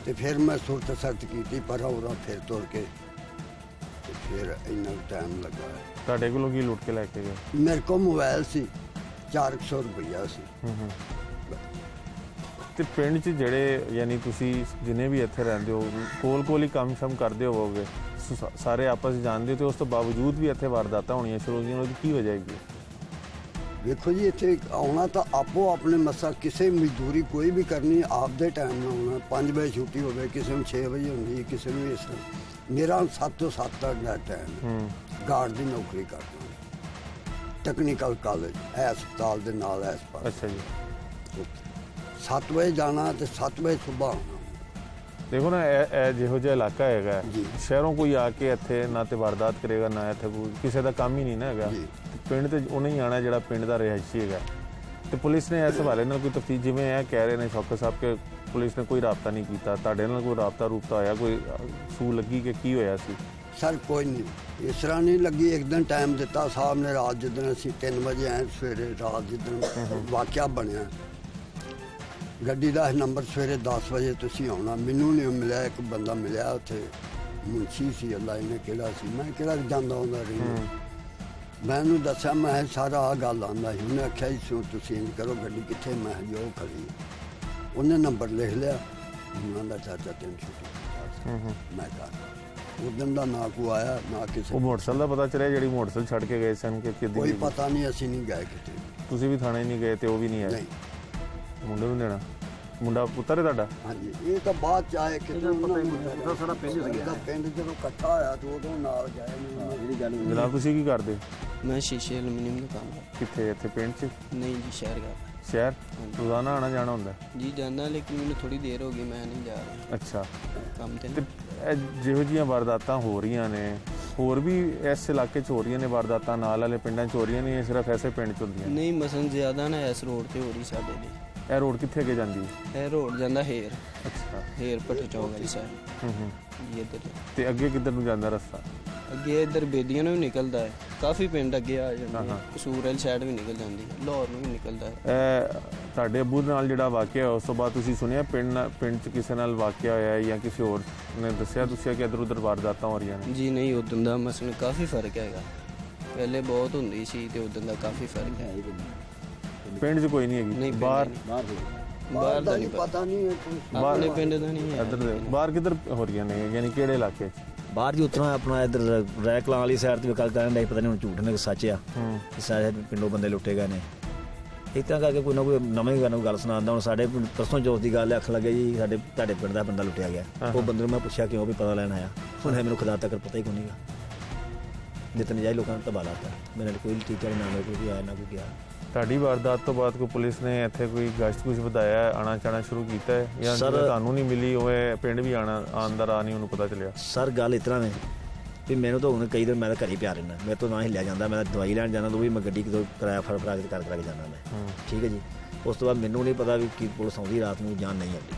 ਤੇ ਫਿਰ ਮੈਂ ਸੁਰਤ ਸਰਤ ਕੀਤੀ, ਪਰ ਉਹਨਾਂ ਫਿਰ ਤੁਰ ਕੇ ਤੇ ਫਿਰ ਇੰਨਾ ਟਾਈਮ ਲੱਗਾ। ਤੁਹਾਡੇ ਕੋਲੋਂ ਕੀ ਲੁੱਟ ਕੇ ਲੈ ਕੇ ਗਏ? ਮੇਰੇ ਕੋਲ ਮੋਬਾਈਲ ਸੀ, 400 ਰੁਪਈਆ ਸੀ। ਤੇ ਪਿੰਡ 'ਚ ਜਿਹੜੇ ਯਾਨੀ ਤੁਸੀਂ ਜਿੰਨੇ ਵੀ ਇੱਥੇ ਰਹਿੰਦੇ ਹੋ ਕੋਲ ਹੀ ਕੰਮ ਸ਼ਮ ਕਰਦੇ ਹੋਵੋਗੇ, ਸਾਰੇ ਆਪਸ 'ਚ ਜਾਣਦੇ ਹੋ, ਤੇ ਉਸ ਤੋਂ ਬਾਵਜੂਦ ਵੀ ਇੱਥੇ ਵਾਰਦਾਤਾਂ ਹੋਣੀਆਂ ਸ਼ੁਰੂ ਹੋ ਗਈਆਂ, ਉਹਦੀ ਕੀ ਵਜ੍ਹਾ ਹੈਗੀ? ਵੇਖੋ ਜੀ ਇੱਥੇ ਆਉਣਾ ਤਾਂ ਆਪੋ ਆਪਣੇ ਮਸਾ ਕਿਸੇ ਮਜ਼ਦੂਰੀ ਕੋਈ ਵੀ ਕਰਨੀ ਆਪਦੇ ਟਾਈਮ ਨਾਲ ਆਉਣਾ 5 ਵਜੇ ਛੁੱਟੀ ਹੋਵੇ ਕਿਸੇ ਨੂੰ 6 ਵਜੇ ਹੁੰਦੀ ਕਿਸੇ ਨੂੰ ਇਸ ਤਰ੍ਹਾਂ ਮੇਰਾ 7 ਤੋਂ 7 ਤੱਕ ਦਾ ਟਾਈਮ ਗਾਰਡ ਦੀ ਨੌਕਰੀ ਕਰਦਾ ਟੈਕਨੀਕਲ ਕਾਲਜ ਹਸਪਤਾਲ ਦੇ ਨਾਲ ਇਸ ਪਾਸ ਅੱਛਾ ਜੀ 7 ਵਜੇ ਜਾਣਾ ਤੇ 7 ਵਜੇ ਸਵੇਰ ਆਉਣਾ ਦੇਖੋ ਨਾ ਇਹ ਜਿਹੋ ਜਿਹਾ ਇਲਾਕਾ ਹੈਗਾ ਜੀ। ਸ਼ਹਿਰੋਂ ਕੋਈ ਆ ਕੇ ਇੱਥੇ ਨਾ ਤੇ ਵਾਰਦਾਤ ਕਰੇਗਾ ਨਾ ਇੱਥੇ ਕੋਈ ਕਿਸੇ ਦਾ ਕੰਮ ਹੀ ਨਹੀਂ ਨਾ ਹੈਗਾ ਜੀ। ਪਿੰਡ ਤੇ ਉਹਨੇ ਹੀ ਆਣਾ ਜਿਹੜਾ ਪਿੰਡ ਦਾ ਰਿਹਾਇਸ਼ੀ ਹੈਗਾ ਤੇ ਪੁਲਿਸ ਨੇ ਇਸ ਹਵਾਲੇ ਨਾਲ ਕੋਈ ਤਫਤੀਸ਼ ਜਿਵੇਂ ਇਹ ਕਹਿ ਰਹੇ ਨੇ ਸ਼ੌਕਤ ਸਾਹਿਬ ਕਿ ਪੁਲਿਸ ਨੇ ਕੋਈ ਰਾਬਤਾ ਨਹੀਂ ਕੀਤਾ ਤੁਹਾਡੇ ਨਾਲ ਕੋਈ ਰਾਬਤਾ ਹੋਇਆ ਕੋਈ ਸੂ ਲੱਗੀ ਕਿ ਕੀ ਹੋਇਆ ਸੀ ਸਰ ਕੋਈ ਨਹੀਂ ਇਸ ਤਰ੍ਹਾਂ ਨਹੀਂ ਲੱਗੀ ਇੱਕ ਦਿਨ ਟਾਈਮ ਦਿੱਤਾ ਸਾਹਿਬ ਨੇ ਰਾਤ ਜਿੱਦਣ ਅਸੀਂ 3 ਵਜੇ ਆਏ ਸਵੇਰੇ ਰਾਤ ਜਿੱਦਣ ਵਾਕਿਆ ਬਣਿਆ ਗੱਡੀ ਦਾ ਨੰਬਰ ਸਵੇਰੇ 10 ਵਜੇ ਤੁਸੀਂ ਆਉਣਾ ਮੈਨੂੰ ਨਹੀਂ ਮਿਲਿਆ ਇੱਕ ਬੰਦਾ ਮਿਲਿਆ ਉੱਥੇ ਮੁਨਸ਼ੀ ਸੀ ਅੱਲਾ ਇਹਨੇ ਕਿਹੜਾ ਸੀ ਮੈਂ ਕਿਹੜਾ ਜਾਂਦਾ ਹੁੰਦਾ ਰਹੀ ਮੈਂ ਉਹਨੂੰ ਦੱਸਿਆ ਮੈਂ ਸਾਰਾ ਆਹ ਗੱਲ ਆਉਂਦਾ ਸੀ ਉਹਨੇ ਆਖਿਆ ਜੀ ਤੁਸੀਂ ਇੰਝ ਕਰੋ ਗੱਡੀ ਕਿੱਥੇ ਮੈਂ ਜੋ ਖੜੀ ਉਹਨੇ ਨੰਬਰ ਲਿਖ ਲਿਆ ਉਹਨਾਂ ਦਾ ਚਾਚਾ 3 ਮੈਂ ਕਰ ਉਹ ਦਿਨ ਦਾ ਨਾ ਕੋ ਆਇਆ ਨਾ ਕਿਸੇ ਉਹ ਮੋਟਰਸਾਈਕਲ ਦਾ ਪਤਾ ਚੱਲਿਆ ਜਿਹੜੀ ਮੋਟਰਸਾਈਕਲ ਛੱਡ ਕੇ ਗਏ ਸਨ ਕਿ ਕਿੱਦੀ ਕੋਈ ਪਤਾ ਨਹੀਂ ਅਸੀਂ ਨਹੀਂ ਗਏ ਕਿਤੇ ਤੁਸੀਂ ਵੀ ਥਾਣੇ ਨਹੀਂ ਗਏ ਤੇ ਉਹ ਵੀ ਨਹੀਂ ਆਏ ਨਹੀਂ ਮੁੰਡੇ ਨੂੰ ਦੇਣਾ ਮੁੰਡਾ ਪੁੱਤਰ ਹੈ ਤੁਹਾਡਾ ਹਾਂਜੀ ਇਹ ਤਾਂ ਬਾਅਦ ਚ ਆਏ ਕਿਤੇ ਸਾਡਾ ਪਿੰਡ ਜਦੋਂ ਇਕੱਠਾ ਹੋਇਆ ਤੇ ਉਦੋਂ ਨਾਲ ਗਏ ਨੇ ਜਿਹੜੀ ਗੱਲ ਜਨਾਬ ਤੁਸੀਂ ਕੀ ਕਰਦੇ ਮੈਂ ਸ਼ੀਸ਼ੇ ਐਲੂਮੀਨੀਅਮ ਦਾ ਕੰਮ ਕਰਦਾ ਕਿੱਥੇ ਇੱਥੇ ਪਿੰਡ 'ਚ ਨਹੀਂ ਜੀ ਸ਼ਹਿਰ ਕਰਦਾ ਸ਼ਹਿਰ ਰੋਜ਼ਾਨਾ ਆਣਾ ਜਾਣਾ ਹੁੰਦਾ ਜੀ ਜਾਂਦਾ ਲੇਕਿਨ ਮੈਨੂੰ ਥੋੜੀ ਦੇਰ ਹੋ ਗਈ ਮੈਂ ਨਹੀਂ ਜਾ ਰਿਹਾ ਅੱਛਾ ਕੰਮ ਤੇ ਤੇ ਇਹ ਜਿਹੋ ਜਿਹੀਆਂ ਵਾਰਦਾਤਾਂ ਹੋ ਰਹੀਆਂ ਨੇ ਹੋਰ ਵੀ ਇਸ ਇਲਾਕੇ 'ਚ ਹੋ ਰਹੀਆਂ ਨੇ ਵਾਰਦਾਤਾਂ ਨਾਲ ਵਾਲੇ ਪਿੰਡਾਂ 'ਚ ਹੋ ਰਹੀਆਂ ਨੇ ਸਿਰਫ ਐਸੇ ਪਿੰਡ 'ਚ ਹੁੰਦੀਆਂ ਨਹੀਂ ਮਸਲ ਜ਼ਿਆਦਾ ਨਾ ਇਸ ਰੋਡ ਤੇ ਹੋ ਰਹੀ ਸਾਡੇ ਲਈ ਇਹ ਰੋਡ ਕਿੱਥੇ ਅੱਗੇ ਜਾਂਦੀ ਹੈ ਇਹ ਰੋਡ ਜਾਂਦਾ ਹੇਰ ਅੱਛਾ ਹੇਰ ਭੱਠੇ ਚੌਕ ਵਾਲੀ ਸਾਈਡ ਜੀ ਇੱਧਰ ਤੇ ਅੱਗੇ ਕਿੱਧਰ ਨੂੰ ਜਾਂਦਾ ਰਸਤਾ ਅੱਗੇ ਇੱਧਰ ਬੇਦੀਆਂ ਨੂੰ ਵੀ ਨਿਕਲਦਾ ਹੈ ਕਾਫੀ ਪਿੰਡ ਅੱਗੇ ਆ ਜਾਂਦੇ ਹਾਂ। ਕਸੂਰ ਵਾਲੀ ਸਾਈਡ ਵੀ ਨਿਕਲ ਜਾਂਦੀ ਹੈ ਲਾਹੌਰ ਨੂੰ ਵੀ ਨਿਕਲਦਾ ਹੈ ਇਹ ਤੁਹਾਡੇ ਅੱਬੂ ਨਾਲ ਜਿਹੜਾ ਵਾਕਿਆ ਹੋਇਆ ਉਸ ਤੋਂ ਬਾਅਦ ਤੁਸੀਂ ਸੁਣਿਆ ਪਿੰਡ 'ਚ ਕਿਸੇ ਨਾਲ ਵਾਕਿਆ ਹੋਇਆ ਹੈ ਜਾਂ ਕਿਸੇ ਹੋਰ ਨੇ ਦੱਸਿਆ ਕਿ ਇੱਧਰ ਉੱਧਰ ਵਾਰਦਾਤਾਂ ਹੋ ਰਹੀਆਂ ਨੇ ਜੀ ਨਹੀਂ ਉਦੋਂ ਦਾ ਮਸਲ ਕਾਫੀ ਫਰਕ ਹੈਗਾ ਪਹਿਲੇ ਬਹੁਤ ਹੁੰਦੀ ਸੀ ਤੇ ਉਦੋਂ ਦਾ ਕਾਫੀ ਫਰਕ ਹੈ ਪਿੰਡ 'ਚ ਕੋਈ ਨਹੀਂ ਨਹੀਂ ਹੈਗੀ ਪਿੰਡ ਬਾਹਰ ਨਹੀਂ। ਬਾਹਰ ਬਾਹਰ ਦਾ ਦਾ ਨਹੀਂ ਨਹੀਂ ਪਤਾ ਨਹੀਂ ਹੈ ਕੋਈ ਆਪਣੇ ਪਿੰਡ ਦਾ ਨਹੀਂ ਹੈ ਇੱਧਰ ਦੇ ਬਾਹਰ ਕਿੱਧਰ ਹੋ ਰਹੀਆਂ ਨੇ ਯਾਨੀ ਕਿਹੜੇ ਇਲਾਕੇ 'ਚ ਬਾਹਰ ਜੀ ਉਤਰਾ ਆਪਣਾ ਇੱਧਰ ਰੈਕਲਾਂ ਵਾਲੀ ਸਾਈਡ ਤੇ ਗੱਲ ਕਰਨ ਦਾ ਪਤਾ ਨਹੀਂ ਹੁਣ ਝੂਠ ਨੇ ਕਿ ਸੱਚ ਆ ਕਿ ਸਾਰੇ ਪਿੰਡੋਂ ਬੰਦੇ ਲੁੱਟੇ ਗਏ ਨੇ ਇਸ ਤਰ੍ਹਾਂ ਕਰਕੇ ਕੋਈ ਨਾ ਕੋਈ ਨਵਾਂ ਹੀ ਗੱਲ ਸੁਣਾਉਂਦਾ ਹੁਣ ਸਾਡੇ ਪਰਸੋਂ ਚੌਥ ਦੀ ਗੱਲ ਅੱਖ ਲੱਗੇ ਜੀ ਸਾਡੇ ਤੁਹਾਡੇ ਪਿੰਡ ਦਾ ਬੰਦਾ ਲੁੱਟਿਆ ਗਿਆ ਉਹ ਬੰਦੇ ਨੂੰ ਮੈਂ ਪੁੱਛਿਆ ਕਿਉਂ ਵੀ ਪਤਾ ਲੈਣ ਆਇਆ ਹੁਣ ਮੈਨੂੰ ਖੁਦਾ ਤੱਕ ਪਤਾ ਹੀ ਕੋਈ ਨਹੀਂਗਾ ਜਿਤਨੇ ਜਾਈ ਲੋਕਾਂ ਨੇ ਤਬਾਹ ਲਾਤਾ ਮੇਰੇ ਨਾਲ ਕੋਈ ਟੀਚਰ ਨਾ ਮੇਰੇ ਕੋਈ ਆਇਆ ਨਾ ਕੋਈ ਗਿਆ ਤੁਹਾਡੀ ਵਾਰਦਾਤ ਤੋਂ ਬਾਅਦ ਕੋਈ ਪੁਲਿਸ ਨੇ ਇੱਥੇ ਕੋਈ ਗਸ਼ਤ ਕੁਝ ਵਧਾਇਆ ਆਣਾ ਜਾਣਾ ਸ਼ੁਰੂ ਕੀਤਾ ਹੈ ਜਾਂ ਜਿਵੇਂ ਤੁਹਾਨੂੰ ਨਹੀਂ ਮਿਲੀ ਉਵੇਂ ਪਿੰਡ ਵੀ ਆਉਣ ਦਾ ਰਾਹ ਨਹੀਂ ਉਹਨੂੰ ਪਤਾ ਚੱਲਿਆ ਸਰ ਗੱਲ ਇਸ ਤਰ੍ਹਾਂ ਨੇ ਵੀ ਮੈਨੂੰ ਤਾਂ ਹੁਣ ਕਈ ਦਿਨ ਮੈਂ ਤਾਂ ਘਰੇ ਪਿਆ ਰਹਿੰਦਾ ਮੇਰੇ ਤੋਂ ਨਾ ਹਿੱਲਿਆ ਜਾਂਦਾ ਮੈਂ ਦਵਾਈ ਲੈਣ ਜਾਂਦਾ ਤਾਂ ਵੀ ਮੈਂ ਗੱਡੀ ਕਿਤੋਂ ਕਿਰਾਇਆ ਫੜ ਕੇ ਕਰ ਕੇ ਜਾਂਦਾ ਮੈਂ ਠੀਕ ਹੈ ਜੀ ਉਸ ਤੋਂ ਬਾਅਦ ਮੈਨੂੰ ਨਹੀਂ ਪਤਾ ਵੀ ਕੀ ਪੁਲਿਸ ਆਉਂਦੀ ਰਾਤ ਨੂੰ ਜਾਂ ਨਹੀਂ ਆਉਂਦੀ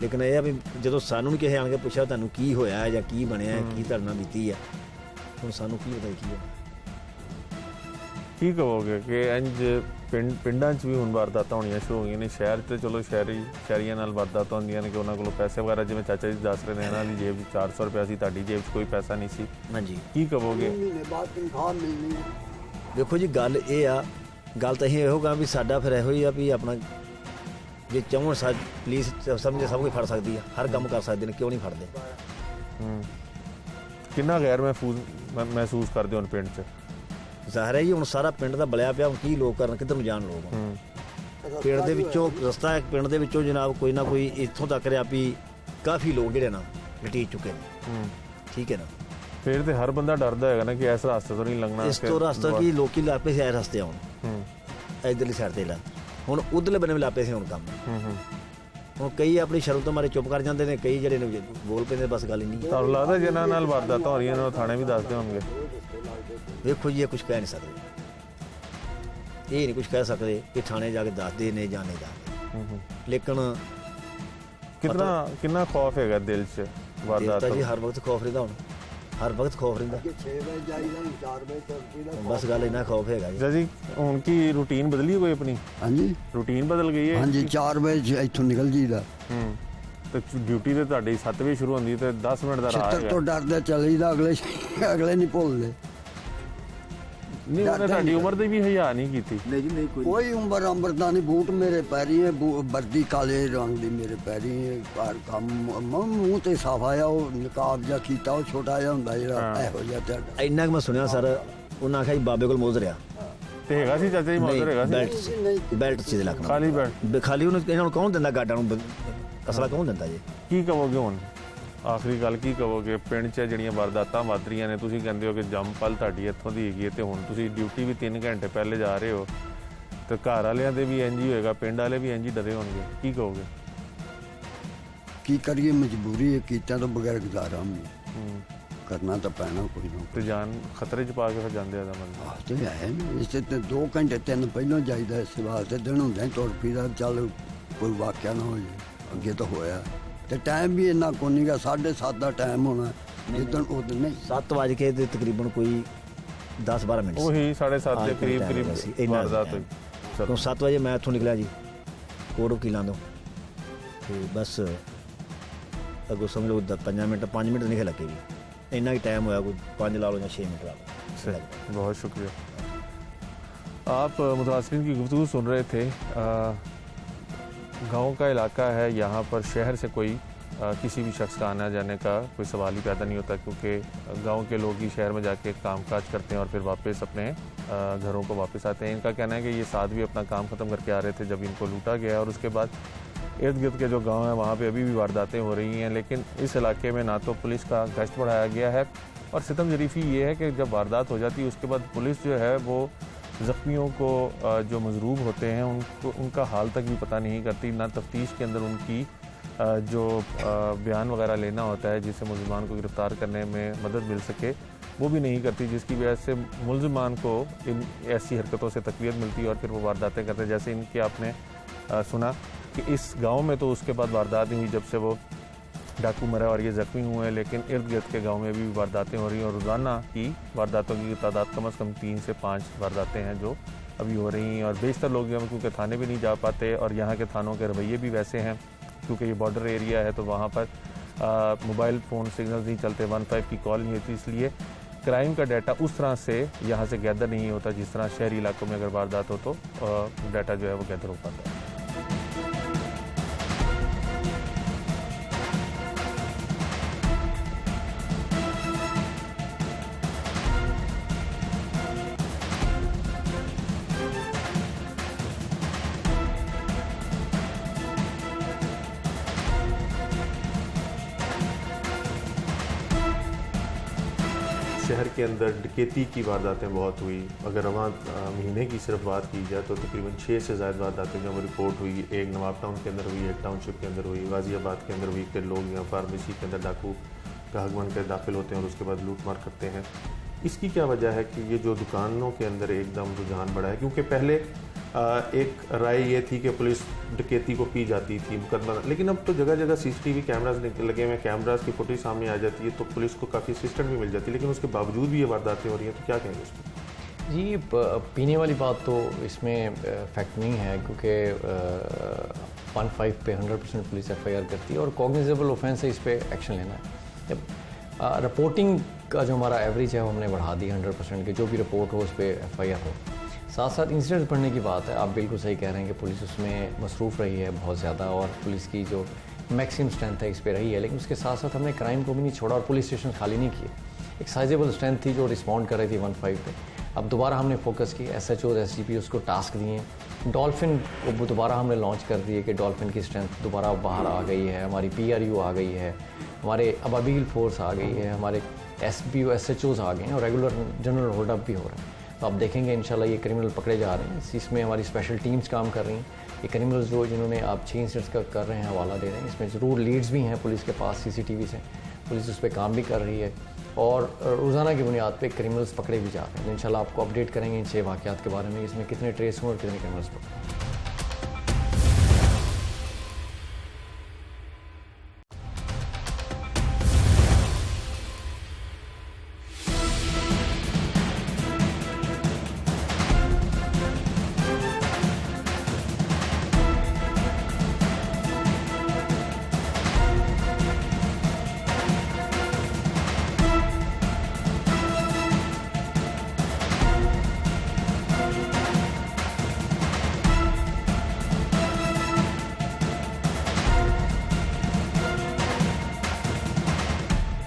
ਲੇਕਿਨ ਇਹ ਆ ਵੀ ਜਦੋਂ ਸਾਨੂੰ ਨਹੀਂ ਕਿਸੇ ਆਣ ਕੇ ਪੁੱਛਿਆ ਤੁਹਾਨੂੰ ਕੀ ਹੋਇਆ ਹੈ ਜਾਂ ਕੀ ਬਣਿਆ ਕੀ ਧਰਨਾ ਬੀਤੀ ਹੈ ਹੁਣ ਸਾਨੂੰ ਕੀ ਪਤਾ ਕੀ ਹੈ ਕੀ ਕਹੋਗੇ ਕਿ ਇੰਜ ਪਿੰਡਾਂ 'ਚ ਵੀ ਹੁਣ ਵਾਰਦਾਤਾਂ ਹੋਣੀਆਂ ਸ਼ੁਰੂ ਹੋ ਗਈਆਂ ਨੇ ਸ਼ਹਿਰ ਤੇ ਚਲੋ ਸ਼ਹਿਰੀਆਂ ਨਾਲ ਵਾਰਦਾਤਾਂ ਹੁੰਦੀਆਂ ਨੇ ਕਿ ਉਹਨਾਂ ਕੋਲੋਂ ਪੈਸੇ ਵਗੈਰਾ ਜਿਵੇਂ ਚਾਚਾ ਜੀ ਦੱਸ ਰਹੇ ਨੇ ਇਹਨਾਂ ਦੀ ਜੇਬ 'ਚ 400 ਰੁਪਇਆ ਸੀ ਤੁਹਾਡੀ ਜੇਬ 'ਚ ਕੋਈ ਪੈਸਾ ਨਹੀਂ ਸੀ ਹਾਂਜੀ ਕੀ ਕਹੋਗੇ ਮਹੀਨੇ ਬਾਅਦ ਤਨਖਾਹ ਮਿਲਣੀ ਹੈ ਦੇਖੋ ਜੀ ਗੱਲ ਇਹ ਆ ਗੱਲ ਤਾਂ ਅਸੀਂ ਇਹੋ ਕਹਾਂ ਵੀ ਸਾਡਾ ਫਿਰ ਇਹੋ ਹੀ ਆ ਵੀ ਆਪਣਾ ਜੇ ਚਾਹਣ ਪੁਲਿਸ ਸਮਝੇ ਸਭ ਕੁਝ ਫੜ ਸਕਦੀ ਆ ਹਰ ਕੰਮ ਕਰ ਸਕਦੇ ਨੇ ਕਿਉਂ ਨਹੀਂ ਫੜਦੇ ਕਿੰਨਾ ਗੈਰ ਮਹਿਸੂਸ ਕਰਦੇ ਹੋ ਪਿੰਡ 'ਚ ਜ਼ਾਹਿਰ ਹੈ ਜੀ ਹੁਣ ਸਾਰਾ ਪਿੰਡ ਦਾ ਬਲਿਆ ਪਿਆ ਹੁਣ ਕੀ ਲੋਕ ਕਰਨ ਕਿੱਧਰ ਨੂੰ ਜਾਣ ਲੋਕ ਪਿੰਡ ਦੇ ਵਿੱਚੋਂ ਰਸਤਾ ਹੈ ਪਿੰਡ ਦੇ ਵਿੱਚੋਂ ਜਨਾਬ ਕੋਈ ਨਾ ਕੋਈ ਇੱਥੋਂ ਤੱਕ ਰਿਹਾ ਵੀ ਕਾਫੀ ਲੋਕ ਜਿਹੜੇ ਨਾ ਲਟੀਚ ਚੁੱਕੇ ਨੇ ਠੀਕ ਹੈ ਨਾ ਫਿਰ ਤੇ ਹਰ ਬੰਦਾ ਡਰਦਾ ਹੈਗਾ ਨਾ ਕਿ ਇਸ ਰਸਤੇ ਤੋਂ ਨਹੀਂ ਲੰਘਣਾ ਇਸ ਤੋਂ ਰਸਤਾ ਕੀ ਲੋਕੀ ਲਾਪੇ ਸੀ ਰਸਤੇ ਆਉਣ ਇਧਰਲੀ ਸਾਈਡ ਤੇ ਲਾ ਹੁਣ ਉਧਰਲੇ ਬੰਨੇ ਵੀ ਲਾਪੇ ਸੀ ਹੁਣ ਕੰਮ ਹੁਣ ਕਈ ਆਪਣੀ ਸ਼ਰਮ ਤੋਂ ਮਾਰੇ ਚੁੱਪ ਕਰ ਜਾਂਦੇ ਨੇ ਕਈ ਜਿਹੜੇ ਨੇ ਬੋਲ ਪੈਂਦੇ ਬਸ ਗੱਲ ਹੀ ਨਹੀਂ ਤੁਹਾਨੂੰ ਲੱਗਦਾ ਜਿਨ੍ਹਾਂ ਨਾਲ ਵਾਰਦਾਤਾਂ ਹੋ ਰਹੀਆਂ ਨੇ ਉਹ ਥਾਣੇ ਵੀ ਦੱਸਦੇ ਹੋਣਗੇ ਵੇਖੋ ਜੀ ਇਹ ਕੁਝ ਕਹਿ ਨਹੀਂ ਸਕਦੇ ਇਹ ਨਹੀਂ ਕੁਝ ਕਹਿ ਸਕਦੇ ਕਿ ਥਾਣੇ ਜਾ ਕੇ ਦੱਸਦੇ ਨੇ ਜਾਂ ਨਹੀਂ ਦੱਸਦੇ ਲੇਕਿਨ ਕਿੰਨਾ ਖੌਫ ਹੈਗਾ ਦਿਲ 'ਚ ਵਾਰਦਾਤ ਤਾਂ ਜੀ ਹਰ ਵਕਤ ਖੌਫ ਰਹਿੰਦਾ ਹੁਣ ਹਰ ਵਕਤ ਖੌਫ ਰਹਿੰਦਾ 6 ਵਜੇ ਜਾਈਦਾ 4 ਵਜੇ ਤੱਕ ਬਸ ਗੱਲ ਇੰਨਾ ਖੌਫ ਹੈਗਾ ਜੀ ਹੁਣ ਕੀ ਰੂਟੀਨ ਬਦਲੀ ਕੋਈ ਆਪਣੀ ਹਾਂਜੀ ਰੂਟੀਨ ਬਦਲ ਗਈ ਹੈ ਹਾਂਜੀ 4 ਵਜੇ ਇੱਥੋਂ ਨਿਕਲ ਜੀਦਾ ਤੇ ਡਿਊਟੀ ਤੇ ਤੁਹਾਡੀ 7 ਵਜੇ ਸ਼ੁਰੂ ਹੁੰਦੀ ਤੇ 10 ਮਿੰਟ ਦਾ ਰਾਹ ਛਿੱਤਰ ਹੈਗਾ ਤੋਂ ਡਰਦੇ ਚੱਲੀਦਾ ਅਗਲੇ ਨਹੀਂ ਭੁੱਲਦੇ ਨਹੀਂ ਉਹਨੇ ਤੁਹਾਡੀ ਉਮਰ ਦੇ ਵੀ ਹਯਾ ਨਹੀਂ ਕੀਤੀ ਨਹੀਂ ਜੀ ਨਹੀਂ ਕੋਈ ਉਮਰ ਅੰਬਰਦਾ ਨਹੀਂ ਬੂਟ ਮੇਰੇ ਪੈਰੀ ਹੈ ਵਰਦੀ ਕਾਲੇ ਰੰਗ ਦੀ ਮੇਰੇ ਪੈਰੀ ਹੈ ਘਰ ਕੰਮ ਮੂੰਹ ਤੇ ਸਾਫਾ ਆ ਉਹ ਨਕਾਬ ਜਿਹਾ ਕੀਤਾ ਉਹ ਛੋਟਾ ਜਿਹਾ ਹੁੰਦਾ ਜਿਹੜਾ ਇਹੋ ਜਿਹਾ ਤੁਹਾਡਾ ਇੰਨਾ ਕਿ ਮੈਂ ਸੁਣਿਆ ਸਰ ਉਹਨਾਂ ਆਖਿਆ ਜੀ ਬਾਬੇ ਕੋਲ ਮੋਜ਼ਰ ਆ ਤੇ ਹੈਗਾ ਸੀ ਚਾਚਾ ਜੀ ਮੌਜੂਦ ਹੈਗਾ ਸੀ ਬੈਲਟ ਸੀ ਦੇ ਲੱਕ ਨਾਲ ਖਾਲੀ ਬੈਠ ਖਾਲੀ ਉਹਨੂੰ ਇਹਨਾਂ ਨੂੰ ਕੌਣ ਦਿੰਦਾ ਗਾਰਡਾਂ ਨੂੰ ਅਸਲਾ ਕੌਣ ਦਿੰਦਾ ਜੀ ਕੀ ਕਹੋਗੇ ਹੁਣ ਆਖਰੀ ਗੱਲ ਕੀ ਕਹੋਗੇ ਪਿੰਡ 'ਚ ਜਿਹੜੀਆਂ ਵਾਰਦਾਤਾਂ ਵੱਧ ਰਹੀਆਂ ਨੇ ਤੁਸੀਂ ਕਹਿੰਦੇ ਹੋ ਕਿ ਜੰਮਪਲ ਤੁਹਾਡੀ ਇੱਥੋਂ ਦੀ ਹੈਗੀ ਹੈ ਤੇ ਹੁਣ ਤੁਸੀਂ ਡਿਊਟੀ ਵੀ 3 ਘੰਟੇ ਪਹਿਲੇ ਜਾ ਰਹੇ ਹੋ ਤੇ ਘਰ ਵਾਲਿਆਂ ਦੇ ਵੀ ਇੰਝ ਹੀ ਹੋਏਗਾ ਪਿੰਡ ਵਾਲੇ ਵੀ ਇੰਝ ਹੀ ਡਰੇ ਹੋਣਗੇ ਕੀ ਕਹੋਗੇ ਕੀ ਕਰੀਏ ਮਜਬੂਰੀ ਹੈ ਕੀਤਿਆਂ ਤੋਂ ਬਗੈਰ ਗੁਜ਼ਾਰਾ ਨਹੀਂ ਕਰਨਾ ਤਾਂ ਪੈਣਾ ਕੋਈ ਨਾ ਤੇ ਜਾਨ ਖਤਰੇ 'ਚ ਪਾ ਕੇ ਫਿਰ ਜਾਂਦੇ ਆ ਦਾ ਮਤਲਬ ਆਹ ਤੇ ਹੈ ਨੀ, ਇਸੇ ਤੇ 2 ਘੰਟੇ 3 ਪਹਿਲਾਂ ਜਾਈਦਾ ਇਸ ਵਾਸਤੇ ਦਿਨ ਹੁੰਦੇ ਤੁਰ ਪੀਦਾ ਚੱਲ ਕੋਈ ਵਾਕਿਆ ਨਾ ਹੋ ਜਾਏ ਅੱਗੇ ਤਾਂ ਹੋਇਆ ਤੇ ਟਾਈਮ ਵੀ ਇੰਨਾ ਕੋ ਨਹੀਂਗਾ 7:30 ਦਾ ਟਾਈਮ ਹੋਣਾ ਜਿੱਦਣ ਉਦੋਂ ਨਹੀਂ 7 ਵਜੇ ਕੇ ਦੇ ਤਕਰੀਬਨ ਕੋਈ 10-12 ਮਿੰਟ ਸੀ ਉਹੀ 7:30 ਦੇ ਕਰੀਬ ਸੀ, ਇੰਨਾ ਵਾਰਦਾਤ ਹੋਈ ਤੋਂ 7 ਵਜੇ ਮੈਂ ਇੱਥੋਂ ਨਿਕਲਿਆ ਜੀ ਕੋਟ ਵਕੀਲਾਂ ਤੋਂ ਤੇ ਬਸ ਅੱਗੋਂ ਸਮਝ ਲਓ 5 ਮਿੰਟ ਨਹੀਂ ਲੱਗੇ ਜੀ ਇੰਨਾ ਹੀ टाइम होया कोई 5 ला लो या 6 मिनट ला लो बहुत शुक्रिया आप मुतासरीन की गुफ्तगू सुन रहे थे गांव का इलाका है यहाँ पर शहर से कोई किसी भी शख्स का आना जाने का कोई सवाल ही पैदा नहीं होता क्योंकि गांव के लोग ही शहर में जाके कामकाज करते हैं और फिर वापस अपने घरों को वापस आते हैं इनका कहना है कि ये साथ भी अपना काम ख़त्म करके आ रहे थे जब इनको लूटा गया और उसके बाद इर्द गिर्द के जो गांव हैं वहाँ पे अभी भी वारदातें हो रही हैं लेकिन इस इलाके में ना तो पुलिस का गश्त बढ़ाया गया है और सितम जरीफी ये है कि जब वारदात हो जाती है उसके बाद पुलिस जो है वो ज़ख्मियों को जो मजरूब होते हैं उनको उनका हाल तक भी पता नहीं करती ना तफ्तीश के अंदर उनकी जो बयान वगैरह लेना होता है जिससे मुलजमान को गिरफ़्तार करने में मदद मिल सके वो भी नहीं करती जिसकी वजह से मुलजमान को इन ऐसी हरकतों से तक़वियत मिलती है और फिर वो वारदातें करते हैं जैसे इनके आपने सुना कि इस गांव में तो उसके बाद वारदात नहीं हुई जब से वो डाकू मरा और ये ज़ख्मी हुए हैं लेकिन इर्द गिर्द के गांव में भी वारदातें हो रही हैं और रोज़ाना की वारदातों की तादाद कम से कम 3 से 5 वारदातें हैं जो अभी हो रही हैं और बेशतर लोग क्योंकि थाने भी नहीं जा पाते और यहाँ के थानों के रवैये भी वैसे हैं क्योंकि ये बॉर्डर एरिया है तो वहाँ पर मोबाइल फ़ोन सिग्नल नहीं चलते 15 की कॉल नहीं होती इसलिए क्राइम का डाटा उस तरह से यहाँ से गैदर नहीं होता जिस तरह शहरी इलाकों में अगर वारदात हो तो डाटा जो है वो गैदर हो पाता है शहर के अंदर डकैती की वारदातें बहुत हुई अगर रवां महीने की सिर्फ बात की जाए तो तकरीबन 6 से ज़्यादा वारदातें जो रिपोर्ट हुई एक नवाब टाउन के अंदर हुई एक टाउनशिप के अंदर हुई गाज़ियाबाद के अंदर हुई फिर लोग यहाँ फार्मेसी के अंदर डाकू ग्राहक बन कर दाखिल होते हैं और उसके बाद लूट मार करते हैं इसकी क्या वजह है कि ये जो दुकानों के अंदर एकदम रुझान बढ़ा है क्योंकि पहले एक राय ये थी कि पुलिस डकैती को पी जाती थी मुकदमा लेकिन अब तो जगह जगह सीसीटीवी कैमरास लगे हुए कैमरास की फुटेज सामने आ जाती है तो पुलिस को काफ़ी असिस्टेंट भी मिल जाती है लेकिन उसके बावजूद भी ये वारदातें हो रही हैं तो क्या कहेंगे उसमें जी पीने वाली बात तो इसमें फैक्ट नहीं है क्योंकि 15 पे 100% पुलिस FIR करती है और कॉग्निजेबल ऑफेंस है इस पर एक्शन लेना है जब रिपोर्टिंग का जो हमारा एवरेज है वो हमने बढ़ा दी 100% के जो भी रिपोर्ट हो उस पर FIR हो साथ साथ इंसिडेंट बढ़ने की बात है आप बिल्कुल सही कह रहे हैं कि पुलिस उसमें मसरूफ़ रही है बहुत ज़्यादा और पुलिस की जो मैक्सिमम स्ट्रेंथ है इस पर रही है लेकिन उसके साथ साथ हमने क्राइम को भी नहीं छोड़ा और पुलिस स्टेशन खाली नहीं किए एक साइजेबल स्ट्रेंथ थी जो रिस्पॉन्ड कर रही थी 15 पे अब दोबारा हमने फोकस किया SHO और SGP उसको टास्क दिए डॉल्फिन को दोबारा हमने लॉन्च कर दिए कि डॉल्फिन की स्ट्रेंथ दोबारा बाहर आ गई है हमारी PRU आ गई है हमारे अबाबील फोर्स आ गई है हमारे SBO SHOs आ गए हैं और रेगुलर जनरल होल्डअप भी हो रहा है तो आप देखेंगे इंशाल्लाह ये क्रिमिनल पकड़े जा रहे हैं इसमें हमारी स्पेशल टीम्स काम कर रही हैं ये क्रिमिनल्स जो जिन्होंने आप 6 इंसिडेंट्स का कर रहे हैं हवाला दे रहे हैं इसमें ज़रूर लीड्स भी हैं पुलिस के पास CCTV से पुलिस उस पर काम भी कर रही है और रोज़ाना की बुनियाद पे क्रिमिनल्स पकड़े भी जा रहे हैं इंशाल्लाह आपको अपडेट करेंगे इन 6 वाक़यात के बारे में इसमें कितने ट्रेस हुए और कितने क्रिमिनल्स पकड़े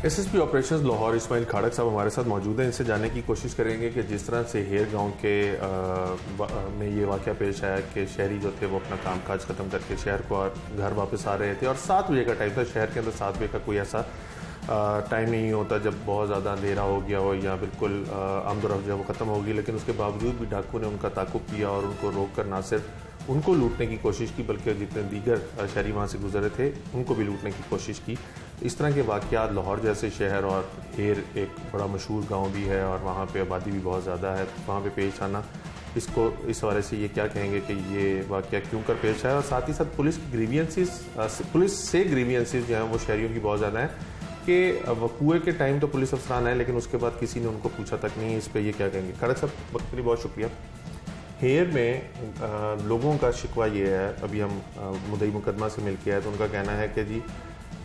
एसएसपी ऑपरेशंस लाहौर इस्माइल खाड़क साहब हमारे साथ मौजूद हैं। इनसे जानने की कोशिश करेंगे कि जिस तरह से हेर गांव के में ये वाक़या पेश आया कि शहरी जो थे वो अपना कामकाज ख़त्म करके शहर को और घर वापस आ रहे थे और 7 बजे का टाइम था। शहर के अंदर 7 बजे का कोई ऐसा टाइम नहीं होता जब बहुत ज़्यादा अंधेरा हो गया हो या बिल्कुल आमदोरफ्त जो है वो ख़त्म होगी, लेकिन उसके बावजूद भी डाकू ने उनका ताक़ुब किया और उनको रोक कर ना सिर्फ उनको लूटने की कोशिश की बल्कि जितने दीगर शहरी वहाँ से गुजरे थे उनको भी लूटने की कोशिश की। इस तरह के वाक़यात लाहौर जैसे शहर और हेर एक बड़ा मशहूर गांव भी है और वहाँ पे आबादी भी बहुत ज़्यादा है, वहाँ पे पेश आना इसको इस हवाले से ये क्या कहेंगे कि ये वाक़या क्यों कर पेश आया और साथ ही साथ पुलिस की ग्रीवियंसेस पुलिस से ग्रीवियंसेस जो हैं वो शहरियों की बहुत ज़्यादा हैं कि वकूए के टाइम तो पुलिस अफसरान आए लेकिन उसके बाद किसी ने उनको पूछा तक नहीं। इस पर ये क्या कहेंगे? खड़क साहब वक्त के लिए बहुत शुक्रिया। हेर में लोगों का शिकवा ये है, अभी हम मुद्दई मुकदमा से मिल के आए तो उनका कहना है कि जी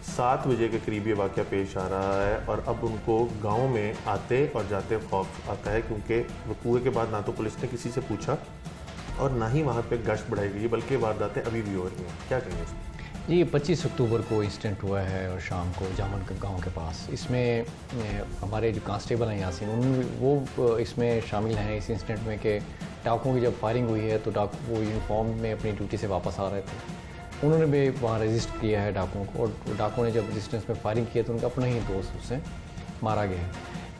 7 बजे के करीब ये वाक़या पेश आ रहा है और अब उनको गांव में आते और जाते खौफ आता है क्योंकि वकूए के बाद ना तो पुलिस ने किसी से पूछा और ना ही वहाँ पे गश्त बढ़ाई गई बल्कि वारदातें अभी भी हो रही हैं। क्या कहेंगे इसमें? जी 25 अक्टूबर को इंसिडेंट हुआ है और शाम को जामन गांव के पास, इसमें हमारे जो कांस्टेबल हैं यासीन वो इसमें शामिल हैं इस इंसिडेंट में कि डाकुओं की जब फायरिंग हुई है तो डाकू वो यूनिफॉर्म में अपनी ड्यूटी से वापस आ रहे थे, उन्होंने भी वहाँ रजिस्ट किया है डाकुओं को और डाकुओं ने जब रेजिस्टेंस में फायरिंग किया तो उनका अपना ही दोस्त उससे मारा गया है।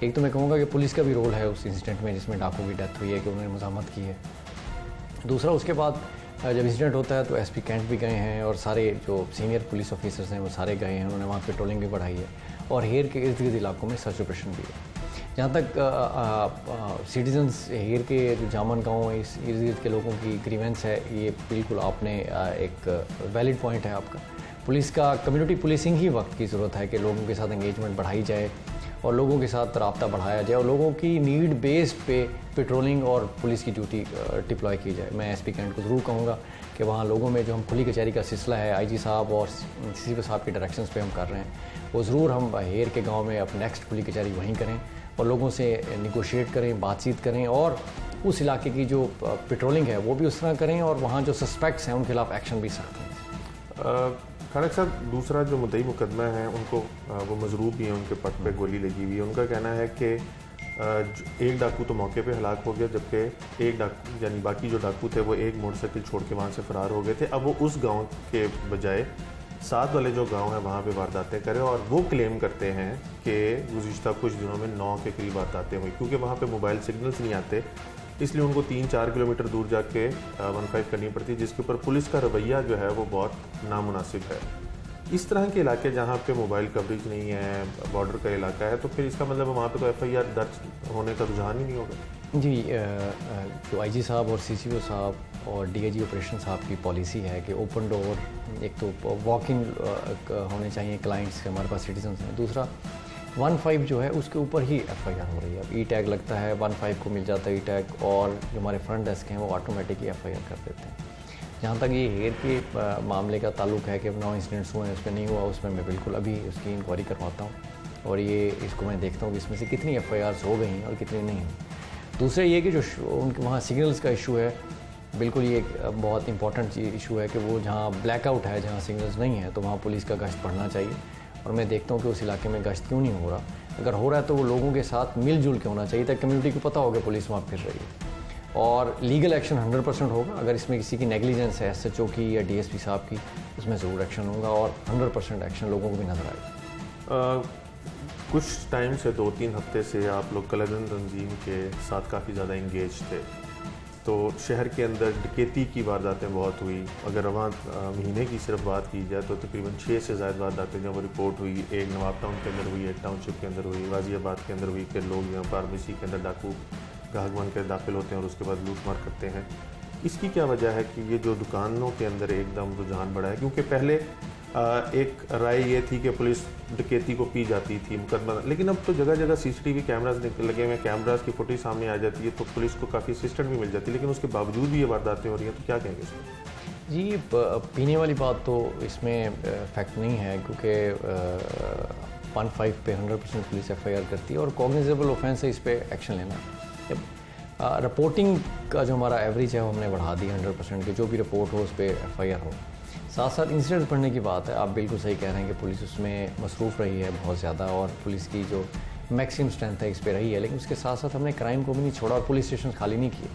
एक तो मैं कहूँगा कि पुलिस का भी रोल है उस इंसिडेंट में जिसमें डाकुओं की डेथ हुई है कि उन्होंने मज़ामत की है। दूसरा उसके बाद जब इंसिडेंट होता है तो एसपी कैंट भी गए हैं और सारे जो सीनियर पुलिस ऑफिसर्स हैं वो सारे गए हैं, उन्होंने वहाँ पेट्रोलिंग भी बढ़ाई है और हेर के इर्द गिर्द इलाकों में सर्च ऑपरेशन भी है। जहाँ तक सिटीजन्स हेर के जो जामन गांव है इस इर्द गिर्द के लोगों की ग्रीवेंस है, ये बिल्कुल आपने एक वैलिड पॉइंट है आपका। पुलिस का कम्युनिटी पुलिसिंग ही वक्त की ज़रूरत है कि लोगों के साथ एंगेजमेंट बढ़ाई जाए और लोगों के साथ रब्ता बढ़ाया जाए और लोगों की नीड बेस्ड पे पेट्रोलिंग और पुलिस की ड्यूटी डिप्लॉय की जाए। मैं एसपी कैंट को ज़रूर कहूँगा कि वहाँ लोगों में जो हम खुली कचहरी का सिलसिला है आईजी साहब और सीसीपी साहब के डायरेक्शंस पे हम कर रहे हैं वो ज़रूर हम हेर के गांव में अब नेक्स्ट खुली कचहरी वहीं करें और लोगों से निगोशिएट करें, बातचीत करें और उस इलाके की जो पेट्रोलिंग है वो भी उस तरह करें और वहाँ जो सस्पेक्ट्स हैं उनके खिलाफ एक्शन भी सख्त करें। खाड़क साहब, दूसरा जो मुद्दई मुकदमा है उनको वो मजरूब भी हैं, उनके पट पे गोली लगी हुई है। उनका कहना है कि एक डाकू तो मौके पे हलाक हो गया जबकि एक डाकू यानी बाकी जो डाकू थे वो एक मोटरसाइकिल छोड़ के वहाँ से फरार हो गए थे। अब वो उस गांव के बजाय साथ वाले जो गांव है वहाँ पे वारदातें करें और वो क्लेम करते हैं कि गुज़िश्ता कुछ दिनों में 9 के करीब वारदातें हुई क्योंकि वहाँ पे मोबाइल सिग्नल्स नहीं आते, इसलिए उनको 3-4 किलोमीटर दूर जाके 15 करनी पड़ती, जिसके ऊपर पुलिस का रवैया जो है वो बहुत नामुनासिब है। इस तरह के इलाके जहाँ पे मोबाइल कवरेज नहीं है, बॉर्डर का इलाका है, तो फिर इसका मतलब वहाँ पे तो FIR दर्ज होने का रुझान ही नहीं होगा। जी जो आईजी साहब और सीसीपी साहब और डीआईजी ऑपरेशन साहब की पॉलिसी है कि ओपन डोर, एक तो वॉक इन होने चाहिए क्लाइंट्स के, हमारे पास सिटीजन्स हैं। दूसरा 15 जो है उसके ऊपर ही FIR हो रही है। अब टैग लगता है 15 को मिल जाता है टैग और जो हमारे फ्रंट डेस्क हैं वो ऑटोमेटिकली FIR कर देते हैं। जहाँ तक ये हेर के मामले का ताल्लुक है कि 9 इंसिडेंट्स हुए हैं, उसमें नहीं हुआ, उसमें मैं बिल्कुल अभी उसकी इंक्वायरी करवाता हूँ और ये इसको मैं देखता हूँ कि इसमें से कितनी FIRs हो गई हैं और कितनी नहीं हुई। दूसरा ये कि जो उनके वहाँ सिग्नल्स का इशू है, बिल्कुल ये एक बहुत इंपॉर्टेंट इशू है कि वो जहाँ ब्लैकआउट है, जहाँ सिग्नल्स नहीं है, तो वहाँ पुलिस का गश्त बढ़ना चाहिए और मैं देखता हूँ कि उस इलाके में गश्त क्यों नहीं हो रहा। अगर हो रहा है तो वो लोगों के साथ मिलजुल के होना चाहिए ताकि कम्युनिटी को पता हो कि पुलिस वहाँ फिर रही है और लीगल एक्शन 100% होगा। अगर इसमें किसी की नेग्लिजेंस है SHO की या DSP साहब की, उसमें ज़रूर एक्शन होगा और 100% एक्शन लोगों को भी नजर आएगा। कुछ टाइम से 2-3 हफ्ते से आप लोग कलदन तंजीम के साथ काफ़ी ज़्यादा इंगेज थे, तो शहर के अंदर डकैती की वारदातें बहुत हुई। अगर वहाँ महीने की सिर्फ बात की जाए तो तकरीबन 6 से ज़्यादा वारदातें जब रिपोर्ट हुई, एक नवाब टाउन के अंदर हुई, एक टाउनशिप के अंदर हुई, गाज़ियाबाद के अंदर हुई कि लोग यहाँ फार्मेसी के अंदर डाकू ग्राहक बन के दाखिल होते हैं और उसके बाद लूट मार करते हैं। इसकी क्या वजह है कि ये जो दुकानों के अंदर एकदम रुझान बढ़ा है? क्योंकि पहले एक राय ये थी कि पुलिस डकैती को पी जाती थी मुकदमा, लेकिन अब तो जगह जगह CCTV कैमराज लगे हुए, कैमराज की फुटेज सामने आ जाती है तो पुलिस को काफ़ी असिस्टेंट भी मिल जाती है, लेकिन उसके बावजूद भी ये वारदातें हो रही हैं। तो क्या कहेंगे इसमें? जी पीने वाली बात तो इसमें फैक्ट नहीं है क्योंकि 15 पे 100% पुलिस FIR करती है और कॉग्निजेबल ऑफेंस है, इस पर एक्शन लेना है। रिपोर्टिंग का जो हमारा एवरेज है वो हमने बढ़ा दी 100% कि जो भी रिपोर्ट हो उस पर FIR हो। साथ साथ इंसिडेंट्स बढ़ने की बात है, आप बिल्कुल सही कह रहे हैं कि पुलिस उसमें मसरूफ़ रही है बहुत ज़्यादा और पुलिस की जो मैक्सिमम स्ट्रेंथ है इस पे रही है, लेकिन उसके साथ साथ हमने क्राइम को भी नहीं छोड़ा और पुलिस स्टेशन खाली नहीं किए।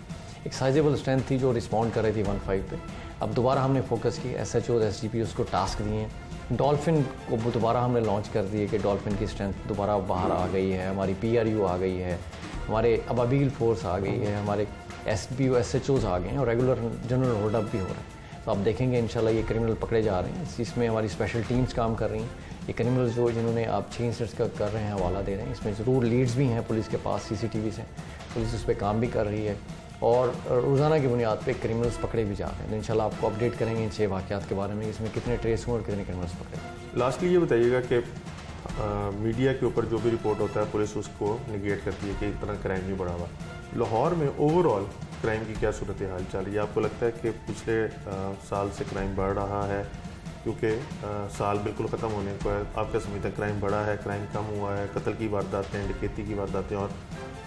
एक साइजेबल स्ट्रेंथ थी जो रिस्पॉन्ड कर रही थी 15 पे। अब दोबारा हमने फोकस की, SHO SGP उसको टास्क दिए हैं। डॉल्फिन को दोबारा हमने लॉन्च कर दिए कि डॉल्फिन की स्ट्रेंथ दोबारा बाहर आ गई है, हमारी PRU आ गई है, हमारे अबाबील फोर्स आ गई है, हमारे SBO SHOs आ गए हैं और रेगुलर जनरल होल्ड अप भी हो रहा है। तो आप देखेंगे इंशाल्लाह ये क्रिमिनल पकड़े जा रहे हैं, इसमें हमारी स्पेशल टीम्स काम कर रही हैं। ये क्रिमिनल जो जिन्होंने आप 6 इंसिडेंट्स का कर रहे हैं हवाला दे रहे हैं, इसमें ज़रूर लीड्स भी हैं पुलिस के पास CCTV से, पुलिस उस पर काम भी कर रही है और रोज़ाना की बुनियाद पे क्रिमिनल्स पकड़े भी जा रहे हैं। तो इंशाल्लाह आपको अपडेट करेंगे इन 6 वाक़यात के बारे में, इसमें कितने ट्रेस हुए और कितने क्रिमिनल्स पकड़े। लास्टली ये बताइएगा कि मीडिया के ऊपर जो भी रिपोर्ट होता है पुलिस उसको निगेट करती है कि इतना क्राइम नहीं बढ़ा हुआ। लाहौर में ओवरऑल क्राइम की क्या सूरत हाल चल रही है? आपको लगता है कि पिछले साल से क्राइम बढ़ रहा है? क्योंकि साल बिल्कुल ख़त्म होने को है, आप क्या समझते हैं क्राइम बढ़ा है, क्राइम कम हुआ है? कत्ल की वारदातें, डकैती की वारदातें और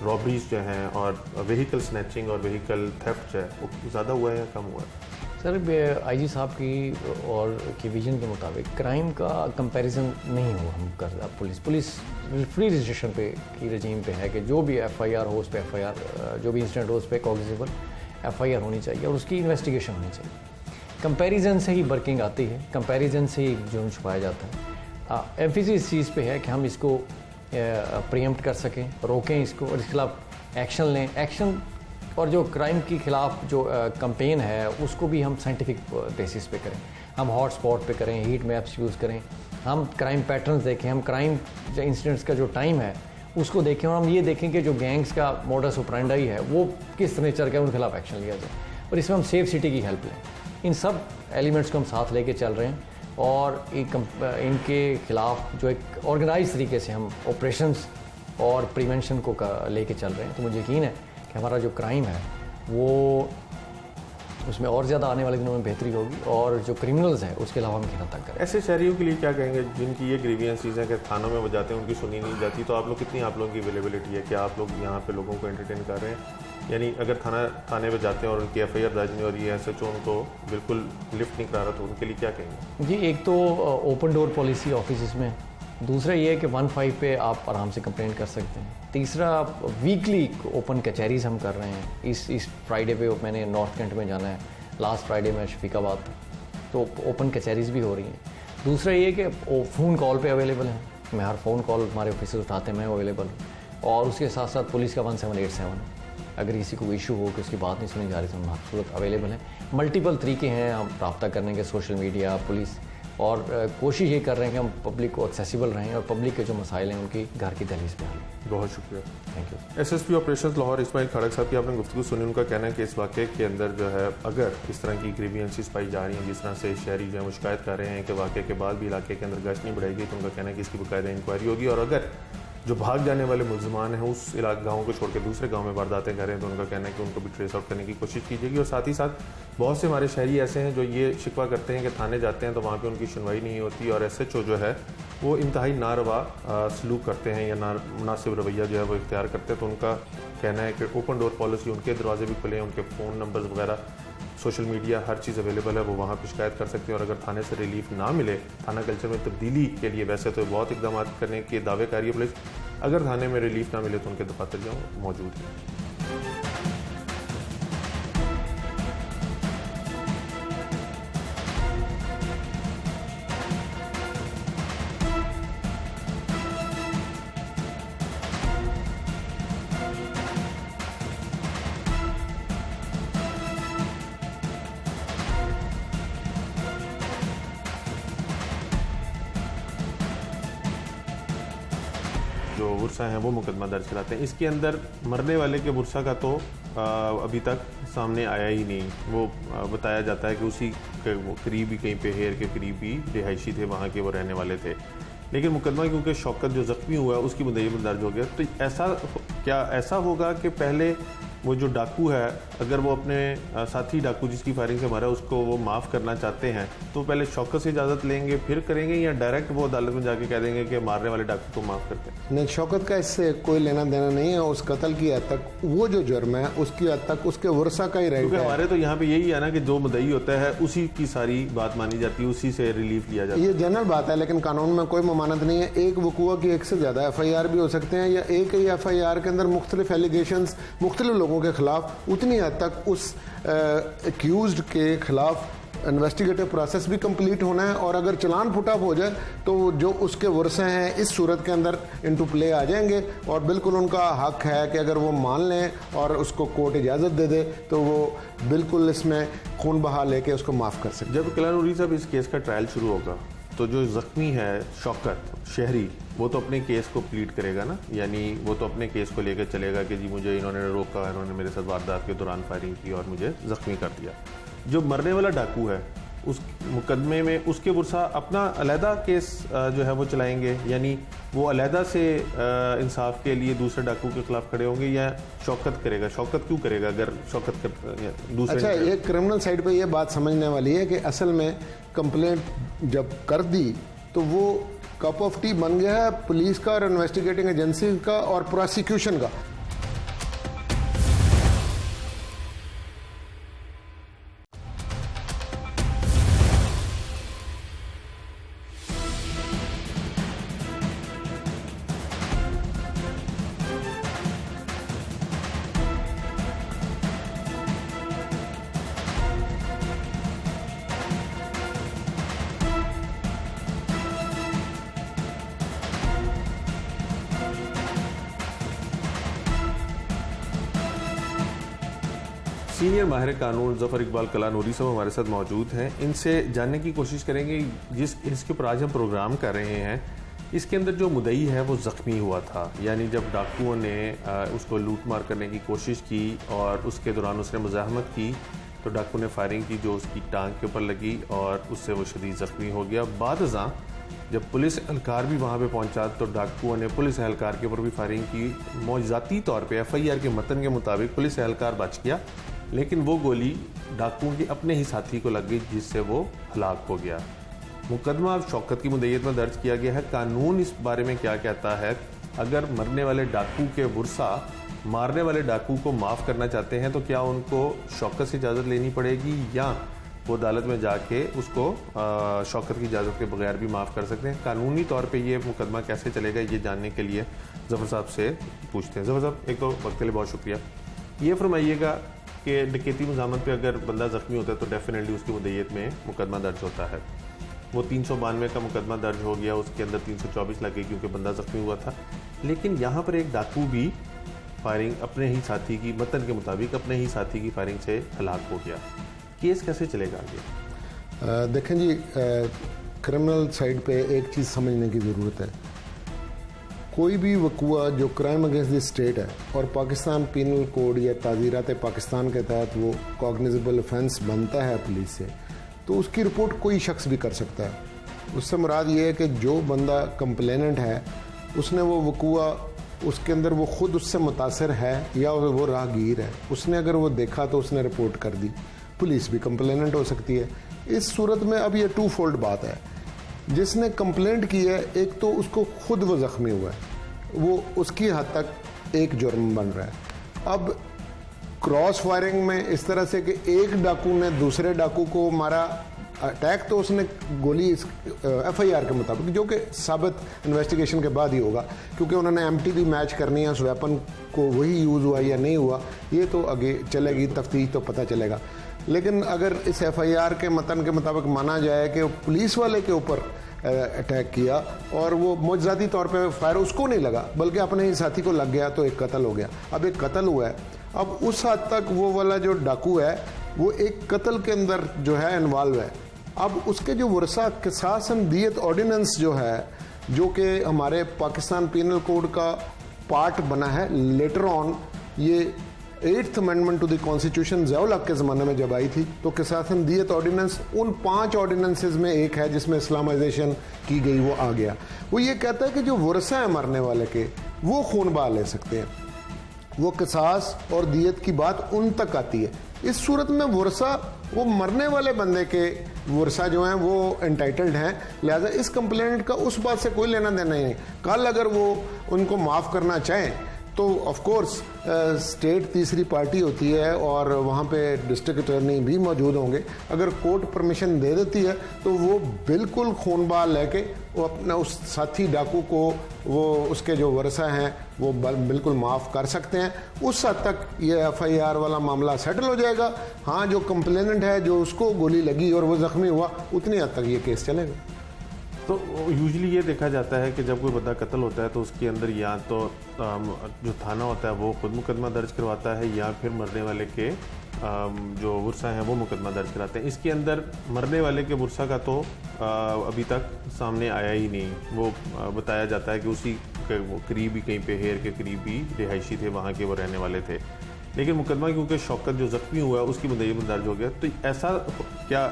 रॉबरीज जो हैं और व्हीकल स्नैचिंग और व्हीकल थेफ्ट जो है वो ज़्यादा हुआ है या कम हुआ है? सर IG साहब की और की विजन के मुताबिक क्राइम का कंपैरिजन नहीं हो हम कर रहा। पुलिस फ्री रजिस्ट्रेशन पे की रजीम पे है कि जो भी FIR हो उस पर FIR, जो भी इंसिडेंट हो उस पर कॉग्निजेबल FIR होनी चाहिए और उसकी इन्वेस्टिगेशन होनी चाहिए। कंपैरिजन से ही वर्किंग आती है, कंपैरिजन से ही जुर्म छुपाया जाता है। एम्फेसिस इस चीज़ पे है कि हम इसको प्रीएम्प्ट कर सकें, रोकें इसको और इसके खिलाफ एक्शन लें। एक्शन और जो क्राइम के खिलाफ जो कैंपेन है उसको भी हम साइंटिफिक बेसिस पे करें, हम हॉट स्पॉट पे करें, हीट मैप्स यूज़ करें, हम क्राइम पैटर्न्स देखें, हम क्राइम इंसिडेंट्स का जो टाइम है उसको देखें और हम ये देखें कि जो गैंग्स का मोडस ऑपरेंडी है वो किस नेचर का है, उनके खिलाफ एक्शन लिया जाए और इसमें हम सेफ सिटी की हेल्प लें। इन सब एलिमेंट्स को हम साथ लेके चल रहे हैं और इनके खिलाफ जो एक ऑर्गेनाइज तरीके से हम ऑपरेशंस और प्रिवेंशन को लेके चल रहे हैं। तो मुझे यकीन है कि हमारा जो क्राइम है वो उसमें और ज़्यादा आने वाले दिनों में बेहतरी होगी और जो क्रिमिनल्स हैं उसके अलावा हम कितना तक करें। ऐसे शहरियों के लिए क्या कहेंगे जिनकी ये ग्रीवियंसीज हैं कि थानों में वो जाते हैं उनकी सुनी नहीं जाती, तो आप लोग कितनी आप लोगों की अवेलेबिलिटी है? क्या आप लोग यहाँ पे लोगों को एंटरटेन कर रहे हैं? यानी अगर थाने में जाते हैं और उनकी FIR दर्ज नहीं हो रही है, SHO उनको बिल्कुल लिफ्ट नहीं करा रहा, तो उनके लिए क्या कहेंगे? जी, एक तो ओपन डोर पॉलिसी ऑफिस में, दूसरा ये है कि 15 पे आप आराम से कंप्लेंट कर सकते हैं, तीसरा वीकली ओपन कचहरीज हम कर रहे हैं। इस फ्राइडे पे मैंने नॉर्थ कैंट में जाना है, लास्ट फ्राइडे में शफीकाबाद था, तो ओपन कचहरीज भी हो रही हैं। दूसरा ये कि फ़ोन कॉल पे अवेलेबल हैं, मैं हर फ़ोन कॉल हमारे ऑफिस उठाते हैं, मैं अवेलेबल हूँ। और उसके साथ साथ पुलिस का 1787 अगर किसी को इशू हो कि उसकी बात नहीं सुनी जा रही तो हम हर सूरत अवेलेबल हैं। मल्टीपल तरीके हैं हम रब्ता करने के, सोशल मीडिया, पुलिस, और कोशिश ये कर रहे हैं कि हम पब्लिक को एक्सेसिबल रहें और पब्लिक के जो मसाइल हैं उनकी घर की दहलीज पे हल। बहुत शुक्रिया। Thank you. SSP operations Lahore Ismail Khadak साहब की आपने गुफ्तगू सुनी। उनका कहना है कि इस वाक़े के अंदर जो है अगर इस तरह की ग्रीवियंसीज पाई जा रही हैं, जिस तरह से शहरी जो है वो शिकायत कर रहे हैं कि वाक़े के बाद भी इलाके के अंदर गश्त नहीं बढ़ाएगी, तो उनका कहना है कि इसकी बाकायदा इंक्वायरी होगी और अगर जो भाग जाने वाले मुल्ज़िमान हैं उस गाँव को छोड़ के दूसरे गाँव में वारदातें कर रहे हैं, तो उनका कहना है कि उनको भी ट्रेस आउट करने की कोशिश की जाएगी। और साथ ही साथ बहुत से हमारे शहरी ऐसे हैं जो ये शिकवा करते हैं कि थाने जाते हैं तो वहाँ पे उनकी सुनवाई नहीं होती और SHO जो है वो इंतहाई नारवा सलूक करते हैं या मुनासिब रवैया जो है वो इख्तियार करते हैं। तो उनका कहना है कि ओपन डोर पॉलिसी, उनके दरवाजे भी खुले हैं, उनके फ़ोन नंबर्स वगैरह, सोशल मीडिया, हर चीज़ अवेलेबल है, वो वहाँ पर शिकायत कर सकते हैं। और अगर थाने से रिलीफ ना मिले, थाना कल्चर में तब्दीली के लिए वैसे तो बहुत इकदाम करने के दावे कर रही है पुलिस, अगर थाने में रिलीफ ना मिले तो उनके दफातर जो मौजूद हैं। जो बुरसा हैं वो मुकदमा दर्ज कराते हैं। इसके अंदर मरने वाले के बुरसा का तो अभी तक सामने आया ही नहीं। वो बताया जाता है कि उसी के वो करीबी कहीं पे हेर के करीबी रिहायशी थे, वहाँ के वो रहने वाले थे। लेकिन मुकदमा क्योंकि शौकत जो ज़ख्मी हुआ उसकी मुद्दे में दर्ज हो गया, तो ऐसा क्या ऐसा होगा कि पहले वो जो डाकू है अगर वो अपने साथी डाकू जिसकी फायरिंग से मारा उसको वो माफ़ करना चाहते हैं तो पहले शौकत से इजाज़त लेंगे फिर करेंगे, या डायरेक्ट वो अदालत में जाके कह देंगे कि मारने वाले डाकू को माफ़ करते हैं? नहीं, शौकत का इससे कोई लेना देना नहीं है। उस कत्ल की हद तक वो जो जुर्म है उसकी हद तक उसके वर्षा का ही राइट क्योंकि है। हमारे तो यहाँ पे यही है ना कि जो मुद्दई होता है उसी की सारी बात मानी जाती है, उसी से रिलीफ लिया जाता है। ये जनरल बात है, लेकिन कानून में कोई ममानत नहीं है। एक वकूआ की एक से ज़्यादा FIR भी हो सकते हैं, या एक ही FIR के अंदर मुख्तलिफ एलिगेशंस मुख्तलिफ लोगों के खिलाफ उतनी हद तक उस एक्यूज्ड के खिलाफ इन्वेस्टिगेटिव प्रोसेस भी कंप्लीट होना है, और अगर चलान पुट अप हो जाए तो जो उसके वर्षे हैं इस सूरत के अंदर इनटू प्ले आ जाएंगे, और बिल्कुल उनका हक है कि अगर वो मान लें और उसको कोर्ट इजाज़त दे दे तो वो बिल्कुल इसमें खून बहा लेके उसको माफ़ कर सकते। जब कला नूरी साहब इस केस का ट्रायल शुरू होगा तो जो ज़ख्मी है शौकत शहरी वो तो अपने केस को प्लीड करेगा ना, यानी वो तो अपने केस को लेकर चलेगा कि जी मुझे इन्होंने रोका, इन्होंने मेरे साथ वारदात के दौरान फायरिंग की और मुझे ज़ख्मी कर दिया। जो मरने वाला डाकू है उस मुकदमे में उसके वर्षा अपना अलहदा केस जो है वो चलाएंगे, यानी वो अलहदा से इंसाफ के लिए दूसरे डाकू के खिलाफ खड़े होंगे, या शौकत करेगा? शौकत क्यों करेगा अगर शौकत दूसरे? अच्छा, ये क्रिमिनल साइड पे ये बात समझने वाली है कि असल में कंप्लेंट जब कर दी तो वो कप ऑफ टी बन गया है पुलिस का और इन्वेस्टिगेटिंग एजेंसी का और प्रोसिक्यूशन का। सीनियर माहिर कानून ज़फ़र इकबाल कला नूरी साहब हमारे साथ मौजूद हैं। इनसे जानने की कोशिश करेंगे जिस इसके ऊपर आज हम प्रोग्राम कर रहे हैं इसके अंदर जो मुद्दई है वो ज़ख्मी हुआ था, यानी जब डाकुओं ने उसको लूट मार करने की कोशिश की और उसके दौरान उसने मुज़ाहमत की तो डाकू ने फायरिंग की जो उसकी टांग के ऊपर लगी और उससे वो शदीद ज़ख्मी हो गया। बाद अज़ां जब पुलिस एहलकार भी वहाँ पे पहुँचा तो डाकुओं ने पुलिस एहलकार के ऊपर भी फायरिंग की। मौजाती तौर पे FIR के मतन के मुताबिक पुलिस एहलकार बच गया, लेकिन वो गोली डाकुओं के अपने ही साथी को लग गई जिससे वो हलाक हो गया। मुकदमा अब शौकत की मुद्दईयत में दर्ज किया गया है। कानून इस बारे में क्या कहता है? अगर मरने वाले डाकू के वर्षा मारने वाले डाकू को माफ़ करना चाहते हैं तो क्या उनको शौकत से इजाज़त लेनी पड़ेगी, या वो अदालत में जाके उसको शौकत की इजाज़त के बगैर भी माफ़ कर सकते हैं? कानूनी तौर पे ये मुकदमा कैसे चलेगा ये जानने के लिए ज़फ़र साहब से पूछते हैं। ज़फ़र साहब, एक तो वक्त के लिए बहुत शुक्रिया। ये फरमाइएगा कि डकैती मुज़ामत पे अगर बंदा ज़ख्मी होता है तो डेफिनेटली उसकी मुद्दईयत में मुकदमा दर्ज होता है। वो 392 का मुकदमा दर्ज हो गया, उसके अंदर 324 लग गई क्योंकि बंदा ज़ख्मी हुआ था। लेकिन यहाँ पर एक डाकू भी फायरिंग अपने ही साथी की मतन के मुताबिक अपने ही साथी की फायरिंग से हलाक हो गया। केस कैसे चलेगा आगे? देखें जी, क्रिमिनल साइड पे एक चीज़ समझने की ज़रूरत है। कोई भी वकूआ जो क्राइम अगेंस्ट द स्टेट है और पाकिस्तान पीनल कोड या ताज़ीरात पाकिस्तान के तहत वो कॉग्निजेबल ऑफेंस बनता है पुलिस से, तो उसकी रिपोर्ट कोई शख्स भी कर सकता है। उससे मुराद ये है कि जो बंदा कंप्लेनेंट है उसने वो वकूआ उसके अंदर वो ख़ुद उससे मुतासर है या वो राहगीर है, उसने अगर वो देखा तो उसने रिपोर्ट कर दी। पुलिस भी कंप्लेनेंट हो सकती है। इस सूरत में अब ये टू फोल्ड बात है। जिसने कंप्लेंट की है, एक तो उसको खुद वो ज़ख्मी हुआ है, वो उसकी हद तक एक जुर्म बन रहा है। अब क्रॉस फायरिंग में इस तरह से कि एक डाकू ने दूसरे डाकू को मारा, अटैक तो उसने गोली FIR के मुताबिक, जो कि साबित इन्वेस्टिगेशन के बाद ही होगा क्योंकि उन्होंने MTV मैच करनी है, उस वेपन को वही यूज़ हुआ या नहीं हुआ ये तो आगे चलेगी तफ्तीश, तो पता चलेगा। लेकिन अगर इस FIR के मतन के मुताबिक माना जाए कि पुलिस वाले के ऊपर अटैक किया और वो मुआवजाती तौर पे फायर उसको नहीं लगा बल्कि अपने ही साथी को लग गया तो एक कत्ल हो गया। अब एक कत्ल हुआ है, अब उस हद तक वो वाला जो डाकू है वो एक कत्ल के अंदर जो है इन्वॉल्व है। अब उसके जो वर्षा किसास दियत ऑर्डिनेंस जो है, जो कि हमारे पाकिस्तान पीनल कोड का पार्ट बना है लेटर ऑन, ये 8th amendment to the constitution Ziaul Haq के ज़माने में जब आई थी तो किसासन दियत ऑर्डिनेंस उन 5 ऑर्डिनेंसेस में एक है जिसमें इस्लामाइजेशन की गई, वो आ गया। वो ये कहता है कि जो वर्षा है मरने वाले के वो खून बहा ले सकते हैं। वो किसास और दियत की बात उन तक आती है। इस सूरत में वर्सा, वो मरने वाले बंदे के वर्सा जो हैं वो एंटाइटल्ड हैं, लिहाजा इस कंप्लेंट का उस बात से कोई लेना देना ही नहीं। कल अगर वो उनको माफ़ करना चाहें तो ऑफ कोर्स स्टेट तीसरी पार्टी होती है और वहाँ पे डिस्ट्रिक्ट अटॉर्नी भी मौजूद होंगे। अगर कोर्ट परमिशन दे देती है तो वो बिल्कुल खून बहाल लेके वो अपना उस साथी डाकू को, वो उसके जो वर्सा हैं वो बिल्कुल माफ़ कर सकते हैं। उस हद तक ये FIR वाला मामला सेटल हो जाएगा। हाँ, जो कंप्लेनेंट है, जो उसको गोली लगी और वो ज़ख्मी हुआ, उतनी हद तक ये केस चलेगा। तो यूजुअली ये देखा जाता है कि जब कोई बंदा कत्ल होता है तो उसके अंदर या तो जो थाना होता है वो खुद मुकदमा दर्ज करवाता है या फिर मरने वाले के जो वर्सा हैं वो मुकदमा दर्ज कराते हैं। इसके अंदर मरने वाले के वर्सा का तो अभी तक सामने आया ही नहीं। वो बताया जाता है कि उसी वो करीब ही, कहीं पे हेर के करीब ही रिहायशी थे, वहाँ के वो रहने वाले थे। लेकिन मुकदमा क्योंकि शौकत जो ज़ख्मी हुआ है उसकी मुद्दई में दर्ज हो गया, तो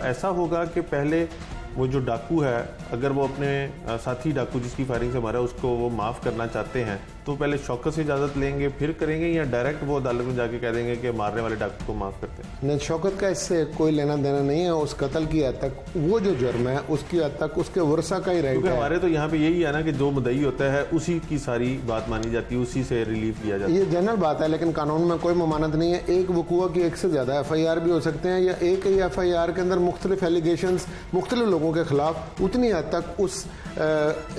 ऐसा होगा कि पहले वो जो डाकू है, अगर वो अपने साथी डाकू जिसकी फायरिंग से मारा उसको वो माफ़ करना चाहते हैं तो पहले शौकत से इजाज़त लेंगे फिर करेंगे, या डायरेक्ट वो अदालत में जाके कह देंगे कि मारने वाले डाकू को माफ़ करते हैं? नहीं, शौकत का इससे कोई लेना देना नहीं है। उस कत्ल की हद तक, वो जो जुर्म है उसकी हद तक उसके वर्सा का ही राइट क्योंकि है। हमारे तो यहाँ पे यही है ना कि जो मुद्दई होता है उसी की सारी बात मानी जाती है, उसी से रिलीफ लिया जाता है। ये जनरल बात है, लेकिन कानून में कोई ममानत नहीं है। एक वकूआ की एक से ज़्यादा FIR भी हो सकते हैं, या एक ही FIR के अंदर मुख्तलिफ एलिगेशंस मुख्तलिफ लोगों के खिलाफ, उतनी हद तक उस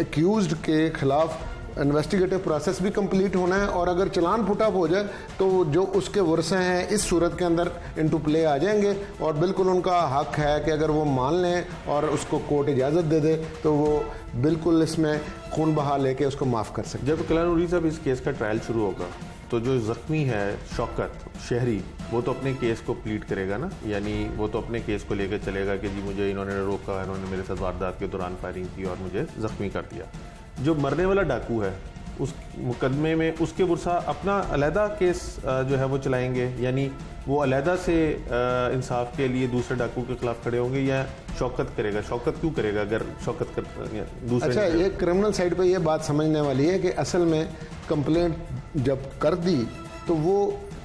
एक्यूज्ड के खिलाफ इन्वेस्टिगेटिव प्रोसेस भी कंप्लीट होना है। और अगर चलान पुटअप हो जाए तो जो उसके वर्से हैं इस सूरत के अंदर इनटू प्ले आ जाएंगे, और बिल्कुल उनका हक है कि अगर वो मान लें और उसको कोर्ट इजाज़त दे दे तो वो बिल्कुल इसमें खून बहा लेके उसको माफ़ कर सकते। जब कल्याण उरी साहब इस केस का ट्रायल शुरू होगा तो जो ज़ख्मी है शौकत शहरी, वो तो अपने केस को प्लीड करेगा ना, यानी वो तो अपने केस को लेकर चलेगा कि जी मुझे इन्होंने रोका, इन्होंने मेरे साथ वारदात के दौरान फायरिंग की और मुझे ज़ख्मी कर दिया। जो मरने वाला डाकू है उस मुकदमे में उसके वर्सा अपना अलहदा केस जो है वो चलाएंगे, यानी वो अलहदा से इंसाफ के लिए दूसरे डाकू के खिलाफ खड़े होंगे, या शौकत करेगा? शौकत क्यों करेगा अगर शौकत कर दूसरे? अच्छा, ये क्रिमिनल साइड पे ये बात समझने वाली है कि असल में कंप्लेंट जब कर दी तो वो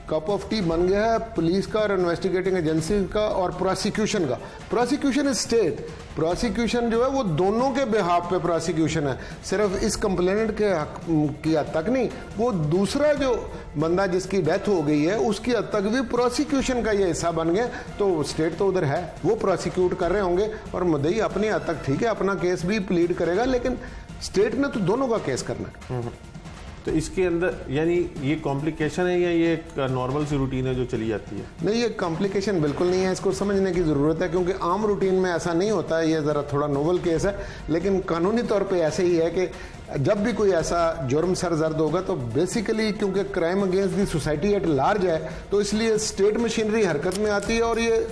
कप ऑफ टी बन गया है पुलिस का और इन्वेस्टिगेटिंग एजेंसी का और प्रोसिक्यूशन का। प्रोसिक्यूशन इज स्टेट, प्रोसिक्यूशन जो है वो दोनों के बिहाफ पे प्रोसिक्यूशन है, सिर्फ इस कंप्लेनेंट के हक की हद तक नहीं, वो दूसरा जो बंदा जिसकी डेथ हो गई है उसकी हद तक भी प्रोसिक्यूशन का ये हिस्सा बन गया। तो स्टेट तो उधर है, वो प्रोसिक्यूट कर रहे होंगे और मुद्दई अपनी हद तक ठीक है अपना केस भी प्लीड करेगा, लेकिन स्टेट ने तो दोनों का केस करना है। तो इसके अंदर यानी ये कॉम्प्लिकेशन है या ये एक नॉर्मल सी रूटीन है जो चली जाती है? नहीं, ये कॉम्प्लिकेशन बिल्कुल नहीं है, इसको समझने की ज़रूरत है, क्योंकि आम रूटीन में ऐसा नहीं होता है। ये ज़रा थोड़ा नोवल केस है, लेकिन कानूनी तौर पे ऐसे ही है कि जब भी कोई ऐसा जुर्म सरजर्द होगा तो बेसिकली क्योंकि crime against the society at large है तो इसलिए स्टेट मशीनरी हरकत में आती है, और ये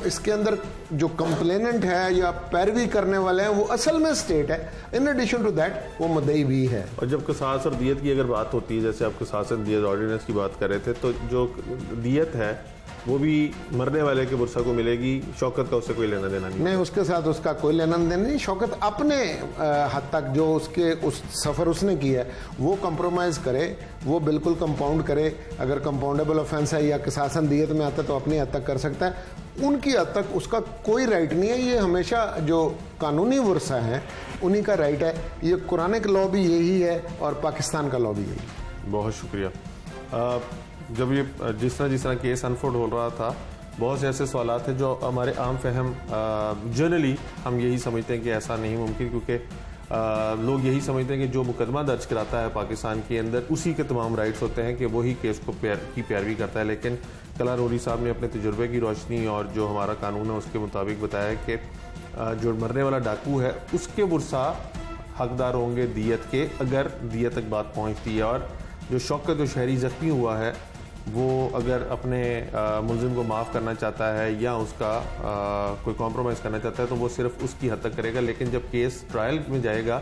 इसके अंदर जो कंप्लेनेंट है या पैरवी करने वाले हैं वो असल में स्टेट है। इन एडिशन टू दैट वो मुद्दई भी है। और जब किसास और दियत की अगर बात होती है, जैसे आप किसास और दियत ऑर्डिनेंस की बात कर रहे थे, तो जो दियत है वो भी मरने वाले के वर्सा को मिलेगी, शौकत का उससे कोई लेना देना नहीं? उसके साथ उसका कोई लेना देना नहीं। शौकत अपने हद तक जो उसके उस सफ़र उसने किया है वो कंप्रोमाइज़ करे, वो बिल्कुल कंपाउंड करे। अगर कंपाउंडेबल ऑफेंस है या किसासन दियत में आता है तो अपनी हद तक कर सकता है, उनकी हद तक उसका कोई राइट नहीं है। ये हमेशा जो कानूनी वर्सा है उन्हीं का राइट है। ये कुरान का लॉ भी यही है और पाकिस्तान का लॉ भी यही है। बहुत शुक्रिया। जब ये जिस तरह केस अनफोल्ड हो रहा था, बहुत से ऐसे सवाल थे जो हमारे आम फहम जनरली हम यही समझते हैं कि ऐसा नहीं मुमकिन, क्योंकि लोग यही समझते हैं कि जो मुकदमा दर्ज कराता है पाकिस्तान के अंदर उसी के तमाम राइट्स होते हैं कि वही केस को की पैरवी करता है। लेकिन कल्याण उरी साहब ने अपने तजुर्बे की रोशनी और जो हमारा कानून है उसके मुताबिक बताया कि जो मरने वाला डाकू है उसके वर्सा हकदार होंगे दियत के, अगर दियत तक बात पहुँचती है। और जो शौकत जो शहरी ज़ख्मी हुआ है वो अगर अपने मुलजिम को माफ़ करना चाहता है या उसका कोई कॉम्प्रोमाइज़ करना चाहता है तो वो सिर्फ उसकी हद तक करेगा। लेकिन जब केस ट्रायल में जाएगा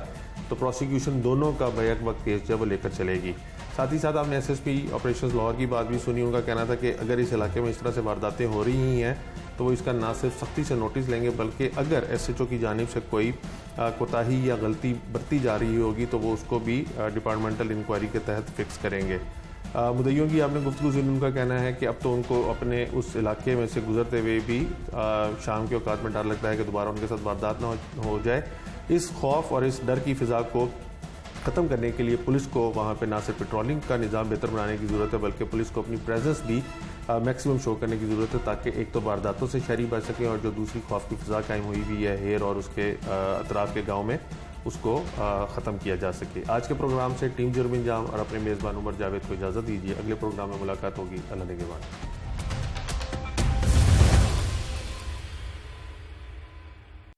तो प्रोसिक्यूशन दोनों का बैक वक्त केस जो है वो लेकर चलेगी। साथ ही साथ आपने SSP ऑपरेशंस लाहौर की बात भी सुनी। उनका कहना था कि अगर इस इलाके में इस तरह से वारदातें हो रही हैं तो वो इसका ना सिर्फ सख्ती से नोटिस लेंगे, बल्कि अगर SHO की जानिब से कोई कोताही या गलती बरती जा रही होगी तो वो उसको भी डिपार्टमेंटल इंक्वायरी के तहत फिक्स करेंगे। मुद्दइयों की आपने गुफ्तगू सुनी, उनका कहना है कि अब तो उनको अपने उस इलाके में से गुजरते हुए भी शाम के औकात में डर लगता है कि दोबारा उनके साथ वारदात ना हो जाए। इस खौफ और इस डर की फ़िज़ा को ख़त्म करने के लिए पुलिस को वहाँ पे ना सिर्फ पेट्रोलिंग का निज़ाम बेहतर बनाने की ज़रूरत है, बल्कि पुलिस को अपनी प्रेजेंस भी मैक्सिमम शो करने की ज़रूरत है, ताकि एक तो वारदातों से शहरी बच सकें और जो दूसरी खौफ की फ़िज़ा कायम हुई भी है हेर और उसके अतराफ़ के गाँव में, उसको ख़त्म किया जा सके। आज के प्रोग्राम से टीम जुर्म इंजाम और अपने मेज़बान उमर जावेद को इजाज़त दीजिए। अगले प्रोग्राम में मुलाकात होगी। अल्लाह निगहबान।